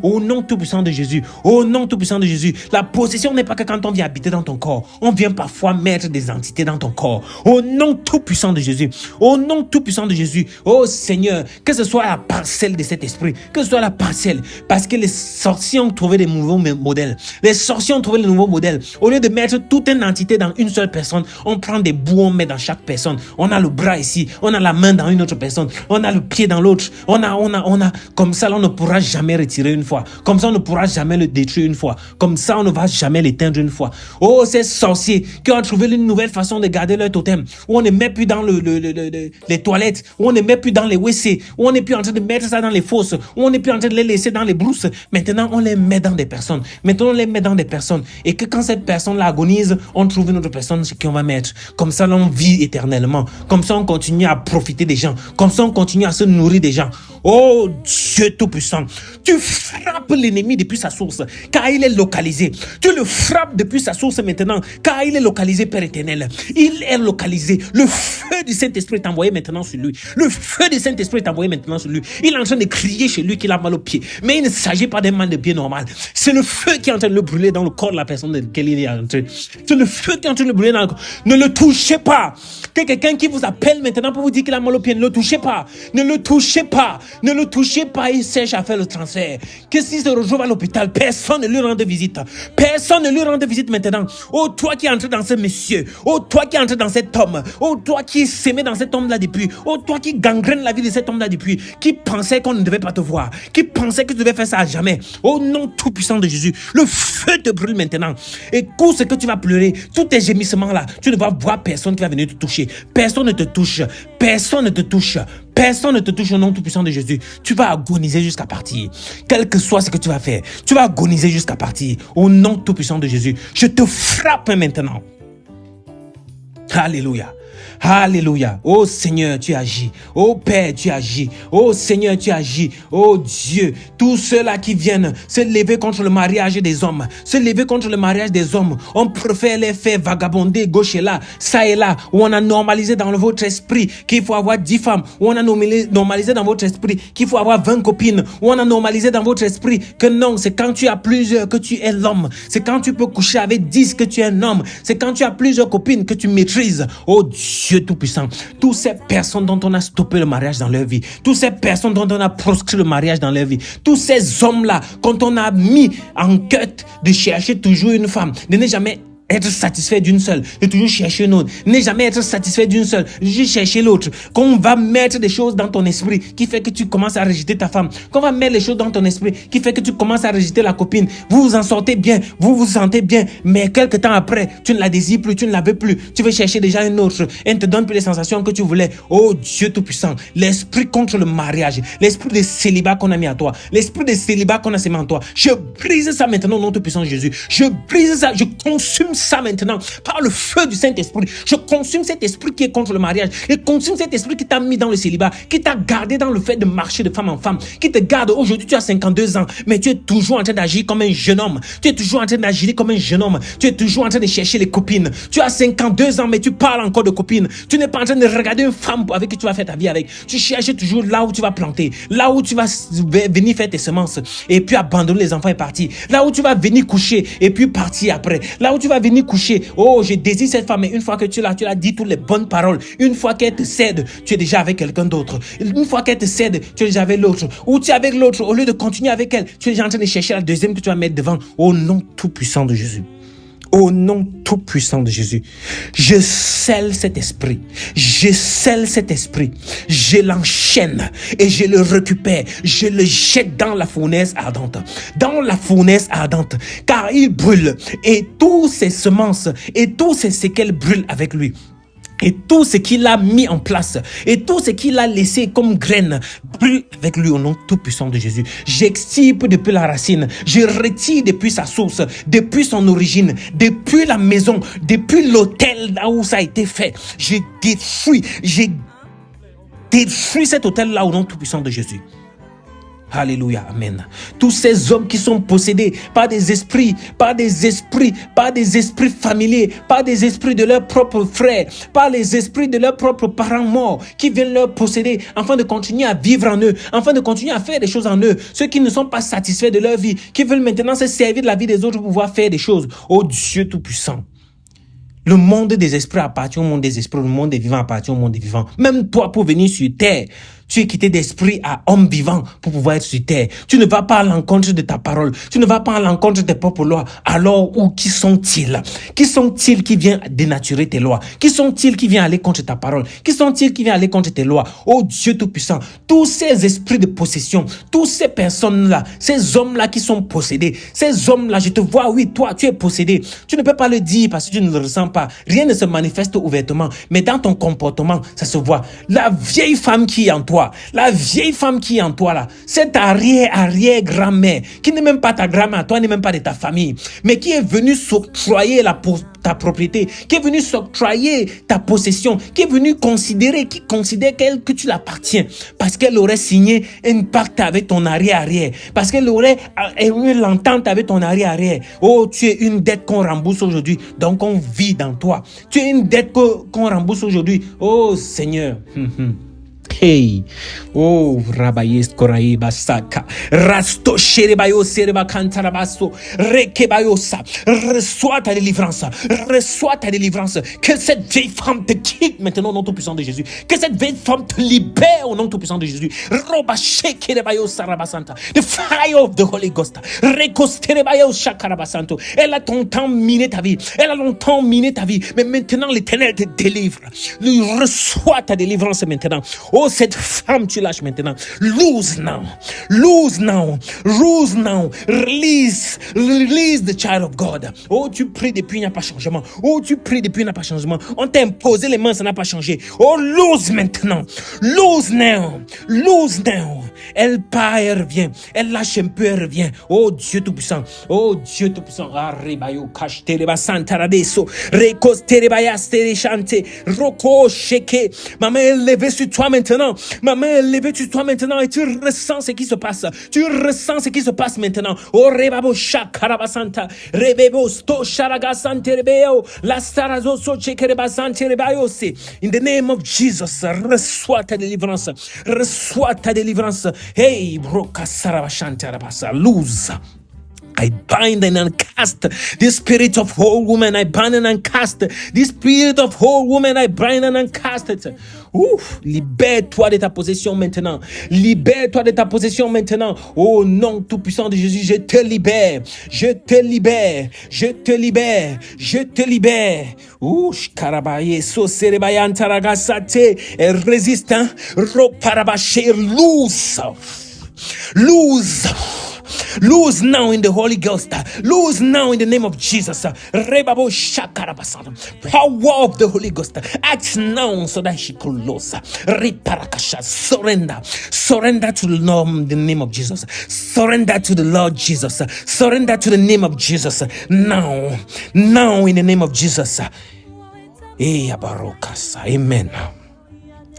Speaker 3: au nom tout puissant de Jésus, La possession n'est pas que quand on vient habiter dans ton corps, on vient parfois mettre des entités dans ton corps. Au nom tout puissant de Jésus, oh Seigneur, que ce soit la parcelle de cet esprit, parce que les sorciers ont trouvé des nouveaux modèles. Au lieu de mettre toute une entité dans une seule personne, on prend des bouts, on met dans chaque personne. On a le bras ici, on a la main dans une autre personne, on a le pied dans l'autre. On a, comme ça, on ne pourra jamais retirer une fois. Comme ça, on ne pourra jamais le détruire une fois. Comme ça, on ne va jamais l'éteindre une fois. Oh, ces sorciers qui ont trouvé une nouvelle façon de garder leur totem, où on ne met plus dans les toilettes, où on ne met plus dans les WC, où on n'est plus en train de mettre ça dans les fosses, où on n'est plus en train de les laisser dans les brousses. Maintenant, on les met dans des personnes. Et que quand cette personne-là agonise, on trouve une autre personne qu'on va mettre. Comme ça, on vit éternellement. Comme ça, on continue à profiter des gens. Comme ça, on continue à se nourrir des gens. Oh Dieu Tout-Puissant, tu frappes l'ennemi depuis sa source, car il est localisé. Tu le frappes depuis sa source maintenant, car il est localisé, Père éternel. Il est localisé. Le feu du Saint-Esprit est envoyé maintenant sur lui. Il est en train de crier chez lui qu'il a mal au pied. Mais il ne s'agit pas d'un mal de pied normal. C'est le feu qui est en train de le brûler dans le corps de la personne de laquelle il est entré. C'est le feu qui est en train de le brûler dans le corps. Ne le touchez pas. Que quelqu'un qui vous appelle maintenant pour vous dire qu'il a mal au pied, ne le touchez pas. Il cherche à faire le transfert. Que s'il se retrouve à l'hôpital, personne ne lui rende visite. Maintenant. Oh, toi qui es entré dans ce monsieur. Oh, toi qui es entré dans cet homme. Oh, toi qui es sémé dans cet homme-là depuis. Oh, toi qui gangrène la vie de cet homme-là depuis. Qui pensait qu'on ne devait pas te voir. Qui pensait que tu devais faire ça à jamais. Oh, nom tout puissant de Jésus. Le feu te brûle maintenant. Et tout ce que tu vas pleurer, tous tes gémissements-là, tu ne vas voir personne qui va venir te toucher. Personne ne te touche au nom tout-puissant de Jésus. Tu vas agoniser jusqu'à partir. Quel que soit ce que tu vas faire, tu vas agoniser jusqu'à partir. Au nom tout-puissant de Jésus. Je te frappe maintenant. Alléluia. Alléluia. Oh Seigneur, tu agis. Oh Père, tu agis. Oh Seigneur, tu agis. Oh Dieu, tous ceux-là qui viennent se lever contre le mariage des hommes, on préfère les faire vagabonder gauche et là, ça et là, où on a normalisé dans votre esprit qu'il faut avoir 10 femmes, où on a normalisé dans votre esprit qu'il faut avoir 20 copines, où on a normalisé dans votre esprit que non, c'est quand tu as plusieurs que tu es l'homme, c'est quand tu peux coucher avec 10 que tu es un homme, c'est quand tu as plusieurs copines que tu maîtrises. Oh Dieu Tout-Puissant, toutes ces personnes dont on a stoppé le mariage dans leur vie, toutes ces personnes dont on a proscrit le mariage dans leur vie, tous ces hommes-là, quand on a mis en quête de chercher toujours une femme, de ne jamais être satisfait d'une seule, de toujours chercher une autre, ne jamais être satisfait d'une seule, juste chercher l'autre, qu'on va mettre des choses dans ton esprit qui fait que tu commences à rejeter ta femme, qu'on va mettre les choses dans ton esprit qui fait que tu commences à rejeter la copine, vous vous en sortez bien, vous vous sentez bien, mais quelque temps après, tu ne la désires plus, tu ne la veux plus, tu veux chercher déjà une autre, elle ne te donne plus les sensations que tu voulais. Oh Dieu Tout-Puissant, l'esprit contre le mariage, l'esprit de célibat qu'on a mis à toi, l'esprit de célibat qu'on a semé en toi, je brise ça maintenant au nom Tout-Puissant Jésus, je brise ça, je consume ça maintenant par le feu du Saint-Esprit. Je consume cet esprit qui est contre le mariage. Je consume cet esprit qui t'a mis dans le célibat, qui t'a gardé dans le fait de marcher de femme en femme, qui te garde. Aujourd'hui, tu as 52 ans, mais tu es toujours en train d'agir comme un jeune homme. Tu es toujours en train d'agir comme un jeune homme. Tu es toujours en train de chercher les copines. Tu as 52 ans, mais tu parles encore de copines. Tu n'es pas en train de regarder une femme avec qui tu vas faire ta vie avec. Tu cherches toujours là où tu vas planter, là où tu vas venir faire tes semences et puis abandonner les enfants et partir. Là où tu vas venir coucher et puis partir après. Là où tu vas venir coucher. Oh, je désire cette femme. Mais une fois que tu l'as dit toutes les bonnes paroles. Une fois qu'elle te cède, tu es déjà avec quelqu'un d'autre. Une fois qu'elle te cède, tu es déjà avec l'autre. Ou tu es avec l'autre. Au lieu de continuer avec elle, tu es déjà en train de chercher la deuxième que tu vas mettre devant. Au nom tout puissant de Jésus. Au nom tout puissant de Jésus, je scelle cet esprit, je l'enchaîne et je le récupère, je le jette dans la fournaise ardente, car il brûle et tous ses semences et tous ses séquelles brûlent avec lui. Et tout ce qu'il a mis en place, et tout ce qu'il a laissé comme graine, brûle avec lui au nom tout-puissant de Jésus. J'extirpe depuis la racine, je retire depuis sa source, depuis son origine, depuis la maison, depuis l'autel là où ça a été fait. Je détruis cet autel là au nom tout-puissant de Jésus. Alléluia, amen. Tous ces hommes qui sont possédés par des esprits familiers, par des esprits de leurs propres frères, par les esprits de leurs propres parents morts, qui viennent leur posséder afin de continuer à vivre en eux, afin de continuer à faire des choses en eux. Ceux qui ne sont pas satisfaits de leur vie, qui veulent maintenant se servir de la vie des autres pour pouvoir faire des choses. Oh Dieu Tout-Puissant. Le monde des esprits appartient au monde des esprits, le monde des vivants appartient au monde des vivants. Même toi, pour venir sur terre, tu es quitté d'esprit à homme vivant pour pouvoir être sur terre. Tu ne vas pas à l'encontre de ta parole. Tu ne vas pas à l'encontre de tes propres lois. Alors, qui sont-ils? Qui sont-ils qui viennent dénaturer tes lois? Qui sont-ils qui viennent aller contre ta parole? Qui sont-ils qui viennent aller contre tes lois? Oh Dieu Tout-Puissant, tous ces esprits de possession, toutes ces personnes-là, ces hommes-là qui sont possédés, ces hommes-là, je te vois, oui, toi, tu es possédé. Tu ne peux pas le dire parce que tu ne le ressens pas. Rien ne se manifeste ouvertement, mais dans ton comportement, ça se voit. La vieille femme qui est en toi, là, cette arrière-grand-mère, qui n'est même pas ta grand-mère, toi n'est même pas de ta famille, mais qui est venue s'octroyer ta propriété, qui est venue s'octroyer ta possession, qui est venue qui considère que tu l'appartiens, parce qu'elle aurait signé un pacte avec ton arrière-arrière, parce qu'elle aurait eu l'entente avec ton arrière-arrière. Oh, tu es une dette qu'on rembourse aujourd'hui, donc on vit dans toi. Tu es une dette qu'on rembourse aujourd'hui. Oh Seigneur. Hey, oh, Rabayes Koraï Basaka, Rasto Sherebayo Sereba Kantarabaso, Rekebayosa, reçois ta délivrance, que cette vieille femme te quitte maintenant au nom tout-puissant de Jésus, que cette vieille femme te libère au nom tout-puissant de Jésus, Roba Shekerebayo Sarabasanta, the fire of the Holy Ghost, Rekosterebayo Shakarabasanto, elle a longtemps miné ta vie, mais maintenant l'Éternel te délivre, reçois ta délivrance maintenant. Oh, cette femme, tu lâches maintenant. Lose now. Release the child of God. Oh, tu pries depuis, il n'y a pas changement. On t'a imposé les mains, ça n'a pas changé. Oh, lose maintenant. Lose now. Elle part, elle revient. Elle lâche un peu, elle revient. Oh, Dieu Tout-Puissant. Arribayo, Kashtereba, Santaradeso, Rekosterebaya, Sterechante, Roko, Sheke. Ma main est levée sur toi maintenant. Et tu ressens ce qui se passe. Maintenant. Oh, Rebabo Shakarabasanta, Rebebo Sto Sharagasante Rebeo, La Starazo Sochekerebasante Rebayose. In the name of Jesus, reçois ta délivrance. Hey, Broka Sarabashanta Rabasa, lose. I bind and uncast this spirit of whole woman. I bind and uncast this spirit of whole woman. I bind and uncast it. Ouf, libère-toi de ta possession maintenant. Oh nom tout-puissant de Jésus, je te libère. Ouh, karabaye so serebayan taragasate. Elle résiste, hein. Roparabache, Lose now in the Holy Ghost. Lose now in the name of Jesus. Rebabo shakarabasana. Power of the Holy Ghost. Act now so that she could lose. Riparakasha. Surrender to the name of Jesus. Surrender to the Lord Jesus. Surrender to the name of Jesus. Now in the name of Jesus. Hey, Abarokasa. Amen.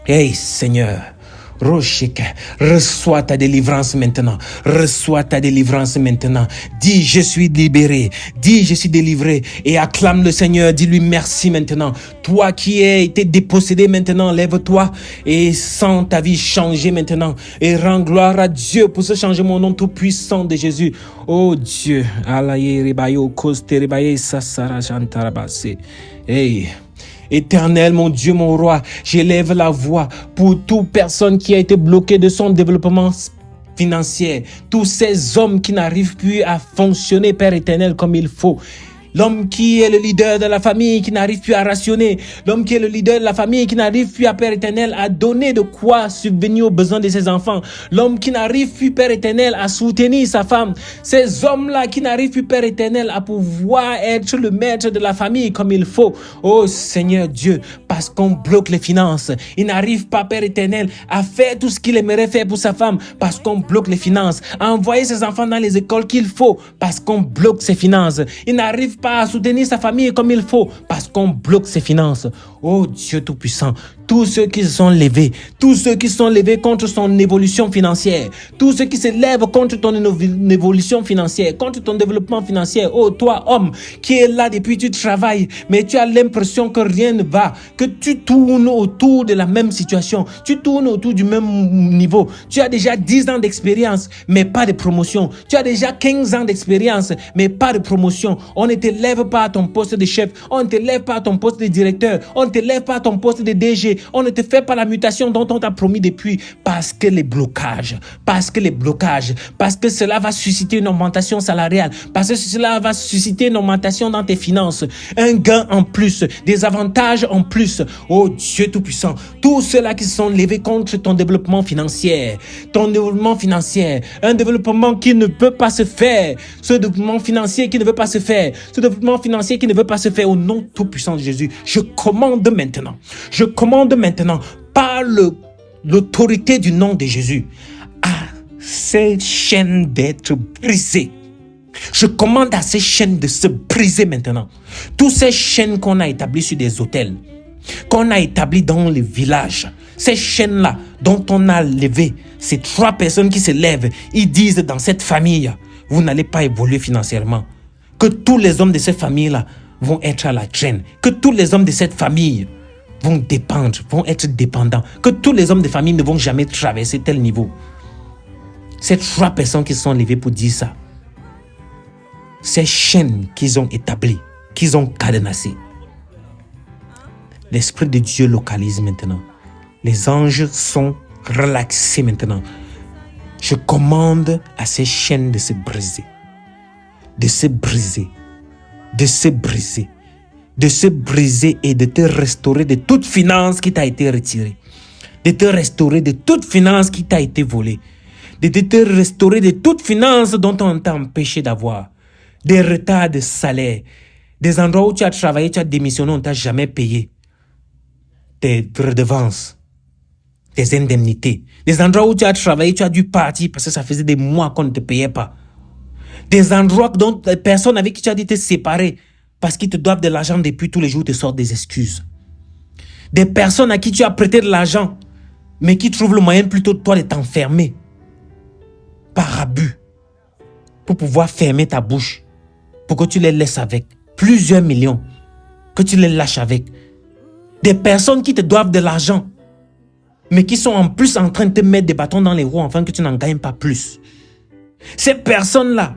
Speaker 3: Hey, Seigneur. Roshik, reçois ta délivrance maintenant. Dis, je suis libéré. Dis, je suis délivré. Et acclame le Seigneur. Dis-lui merci maintenant. Toi qui as été dépossédé maintenant, lève-toi et sens ta vie changer maintenant. Et rends gloire à Dieu pour ce changement au nom tout puissant de Jésus. Oh Dieu. Hey. Éternel, mon Dieu, mon roi, j'élève la voix pour toute personne qui a été bloquée de son développement financier. Tous ces hommes qui n'arrivent plus à fonctionner, Père éternel, comme il faut. L'homme qui est le leader de la famille, qui n'arrive plus à rationner. L'homme qui est le leader de la famille, qui n'arrive plus à Père éternel, à donner de quoi subvenir aux besoins de ses enfants. L'homme qui n'arrive plus, Père éternel, à soutenir sa femme. Ces hommes-là qui n'arrivent plus, Père éternel, à pouvoir être le maître de la famille comme il faut. Oh Seigneur Dieu, parce qu'on bloque les finances. Il n'arrive pas, Père éternel, à faire tout ce qu'il aimerait faire pour sa femme parce qu'on bloque les finances. À envoyer ses enfants dans les écoles qu'il faut parce qu'on bloque ses finances. Il n'arrive pas à soutenir sa famille comme il faut parce qu'on bloque ses finances. Oh Dieu Tout-Puissant, tous ceux qui se sont levés, tous ceux qui se sont levés contre son évolution financière, tous ceux qui se lèvent contre ton évolution financière, contre ton développement financier. Oh toi homme qui est là depuis tu travailles, mais tu as l'impression que rien ne va, que tu tournes autour de la même situation, tu tournes autour du même niveau. Tu as déjà 10 ans d'expérience, mais pas de promotion. Tu as déjà 15 ans d'expérience, mais pas de promotion. On ne te lève pas à ton poste de chef, on ne te lève pas à ton poste de directeur, on ne te lève pas à ton poste de DG, on ne te fait pas la mutation dont on t'a promis depuis parce que les blocages, parce que cela va susciter une augmentation salariale, parce que cela va susciter une augmentation dans tes finances, un gain en plus, des avantages en plus. Oh Dieu Tout-Puissant, tous ceux-là qui se sont levés contre ton développement financier, un développement qui ne peut pas se faire, ce développement financier qui ne veut pas se faire, au nom Tout-Puissant de Jésus, je commande maintenant par l'autorité du nom de Jésus à ces chaînes d'être brisées. Je commande à ces chaînes de se briser maintenant. Toutes ces chaînes qu'on a établies sur des hôtels, qu'on a établies dans les villages, ces chaînes-là dont on a levé, ces 3 personnes qui se lèvent, ils disent dans cette famille, vous n'allez pas évoluer financièrement. Que tous les hommes de cette famille-là vont être à la traîne. Que tous les hommes de cette famille vont être dépendants. Que tous les hommes de famille ne vont jamais traverser tel niveau. Ces 3 personnes qui se sont levées pour dire ça, ces chaînes qu'ils ont établies, qu'ils ont cadenassées, l'Esprit de Dieu localise maintenant. Les anges sont relaxés maintenant. Je commande à ces chaînes de se briser. De se briser et de te restaurer de toute finance qui t'a été retirée. De te restaurer de toute finance qui t'a été volée. De te restaurer de toute finance dont on t'a empêché d'avoir. Des retards de salaire. Des endroits où tu as travaillé, tu as démissionné, on ne t'a jamais payé. Tes redevances. Tes indemnités. Des endroits où tu as travaillé, tu as dû partir parce que ça faisait des mois qu'on ne te payait pas. Des endroits dont les personnes avec qui tu as dû te séparer parce qu'ils te doivent de l'argent depuis tous les jours te sortent des excuses. Des personnes à qui tu as prêté de l'argent mais qui trouvent le moyen plutôt de toi de t'enfermer par abus pour pouvoir fermer ta bouche, pour que tu les laisses avec plusieurs millions, que tu les lâches avec. Des personnes qui te doivent de l'argent mais qui sont en plus en train de te mettre des bâtons dans les roues afin que tu n'en gagnes pas plus. Ces personnes-là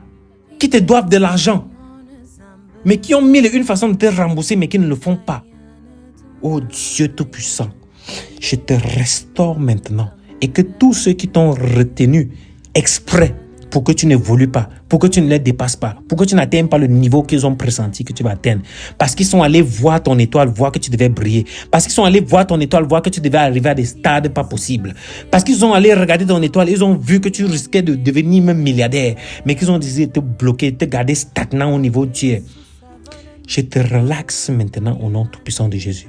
Speaker 3: qui te doivent de l'argent, mais qui ont mille et une façons de te rembourser, mais qui ne le font pas. Oh Dieu Tout-Puissant, je te restaure maintenant. Et que tous ceux qui t'ont retenu exprès pour que tu n'évolues pas, pour que tu ne les dépasses pas, pour que tu n'atteignes pas le niveau qu'ils ont pressenti que tu vas atteindre. Parce qu'ils sont allés voir ton étoile, voir que tu devais briller. Parce qu'ils sont allés voir ton étoile, voir que tu devais arriver à des stades pas possibles. Parce qu'ils sont allés regarder ton étoile, ils ont vu que tu risquais de devenir même milliardaire, mais qu'ils ont décidé de te bloquer, de te garder stagnant au niveau de Dieu. Je te relaxe maintenant au nom tout-puissant de Jésus.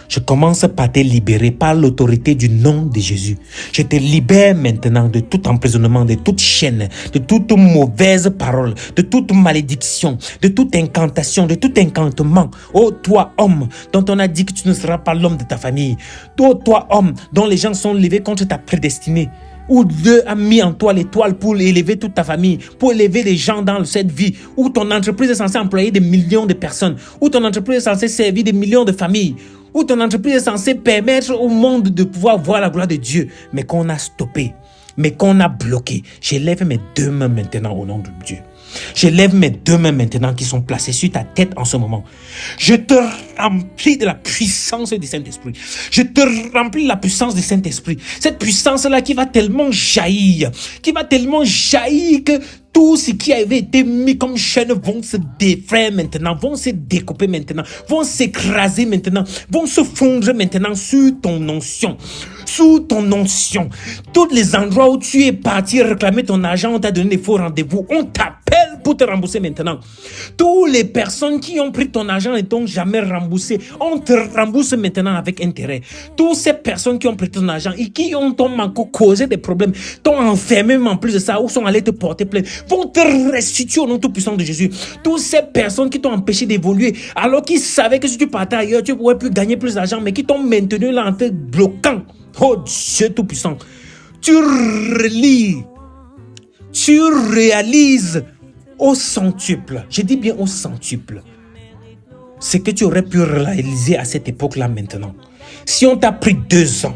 Speaker 3: Je commence par te libérer par l'autorité du nom de Jésus. Je te libère maintenant de tout emprisonnement, de toute chaîne, de toute mauvaise parole, de toute malédiction, de toute incantation, de tout encantement. Oh toi homme, dont on a dit que tu ne seras pas l'homme de ta famille. Oh toi homme, dont les gens sont levés contre ta prédestinée. Où Dieu a mis en toi l'étoile pour élever toute ta famille, pour élever les gens dans cette vie, où ton entreprise est censée employer des millions de personnes, où ton entreprise est censée servir des millions de familles, où ton entreprise est censée permettre au monde de pouvoir voir la gloire de Dieu, mais qu'on a stoppé, mais qu'on a bloqué. J'élève mes 2 mains maintenant au nom de Dieu. Je lève mes deux mains maintenant qui sont placées sur ta tête en ce moment. Je te remplis de la puissance du Saint-Esprit. Je te remplis de la puissance du Saint-Esprit. Cette puissance-là qui va tellement jaillir, que tout ce qui avait été mis comme chaîne vont se défaire maintenant, vont se découper maintenant, vont s'écraser maintenant, vont se fondre maintenant sur ton onction. Sous ton onction. Tous les endroits où tu es parti réclamer ton argent, on t'a donné des faux rendez-vous. On t'appelle pour te rembourser maintenant. Toutes les personnes qui ont pris ton argent et t'ont jamais remboursé, on te rembourse maintenant avec intérêt. Toutes ces personnes qui ont pris ton argent et qui t'ont causé des problèmes, t'ont enfermé en plus de ça, ou sont allés te porter plainte, vont te restituer au nom tout-puissant de Jésus. Toutes ces personnes qui t'ont empêché d'évoluer, alors qu'ils savaient que si tu partais ailleurs, tu pourrais plus gagner plus d'argent, mais qui t'ont maintenu là en te bloquant. Oh Dieu Tout-Puissant, tu réalises au centuple, je dis bien au centuple, ce que tu aurais pu réaliser à cette époque-là maintenant. Si on t'a pris 2 ans,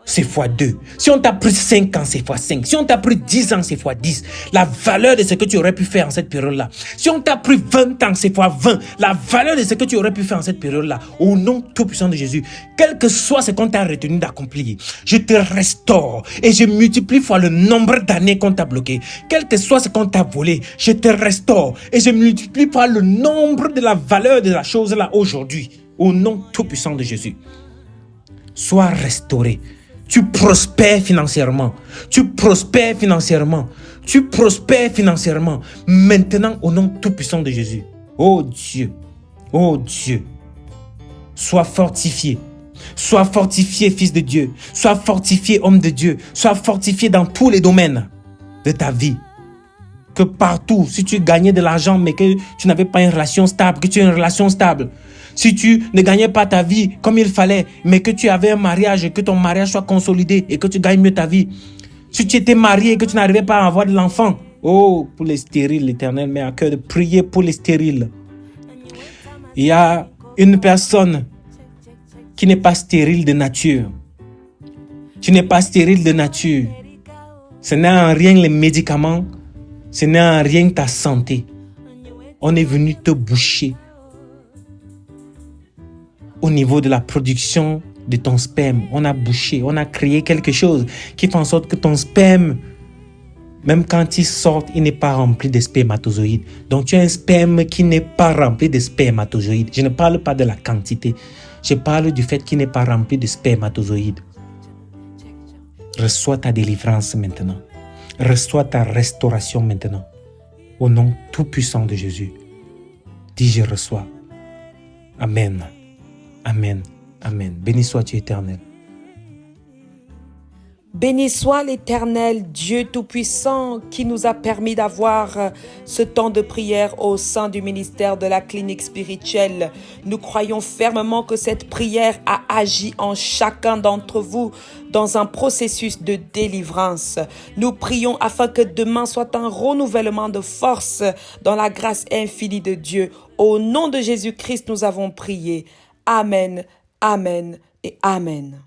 Speaker 3: c'est fois 2. Si on t'a pris 5 ans, c'est fois 5. Si on t'a pris 10 ans, c'est fois 10. La valeur de ce que tu aurais pu faire en cette période-là. Si on t'a pris 20 ans, c'est fois 20. La valeur de ce que tu aurais pu faire en cette période-là. Au nom tout-puissant de Jésus. Quel que soit ce qu'on t'a retenu d'accomplir, je te restaure et je multiplie fois le nombre d'années qu'on t'a bloqué. Quel que soit ce qu'on t'a volé, je te restaure et je multiplie par le nombre de la valeur de la chose-là aujourd'hui. Au nom tout-puissant de Jésus. Sois restauré. Tu prospères financièrement. Maintenant, au nom tout-puissant de Jésus. Oh Dieu. Sois fortifié. Sois fortifié, fils de Dieu. Sois fortifié, homme de Dieu. Sois fortifié dans tous les domaines de ta vie. Que partout, si tu gagnais de l'argent, mais que tu n'avais pas une relation stable, que tu as une relation stable. Si tu ne gagnais pas ta vie comme il fallait, mais que tu avais un mariage et que ton mariage soit consolidé et que tu gagnes mieux ta vie. Si tu étais marié et que tu n'arrivais pas à avoir de l'enfant. Oh, pour les stériles, l'Éternel met à cœur de prier pour les stériles. Il y a une personne qui n'est pas stérile de nature. Tu n'es pas stérile de nature. Ce n'est en rien les médicaments. Ce n'est en rien ta santé. On est venu te boucher au niveau de la production de ton sperme. On a bouché, on a créé quelque chose qui fait en sorte que ton sperme, même quand il sort, il n'est pas rempli de spermatozoïdes. Donc tu as un sperme qui n'est pas rempli de spermatozoïdes. Je ne parle pas de la quantité. Je parle du fait qu'il n'est pas rempli de spermatozoïdes. Reçois ta délivrance maintenant. Reçois ta restauration maintenant. Au nom tout-puissant de Jésus. Dis je reçois. Amen. Amen. Amen. Béni sois-tu, Éternel.
Speaker 1: Béni soit l'Éternel, Dieu Tout-Puissant, qui nous a permis d'avoir ce temps de prière au sein du ministère de la clinique spirituelle. Nous croyons fermement que cette prière a agi en chacun d'entre vous dans un processus de délivrance. Nous prions afin que demain soit un renouvellement de force dans la grâce infinie de Dieu. Au nom de Jésus-Christ, nous avons prié. Amen, amen et amen.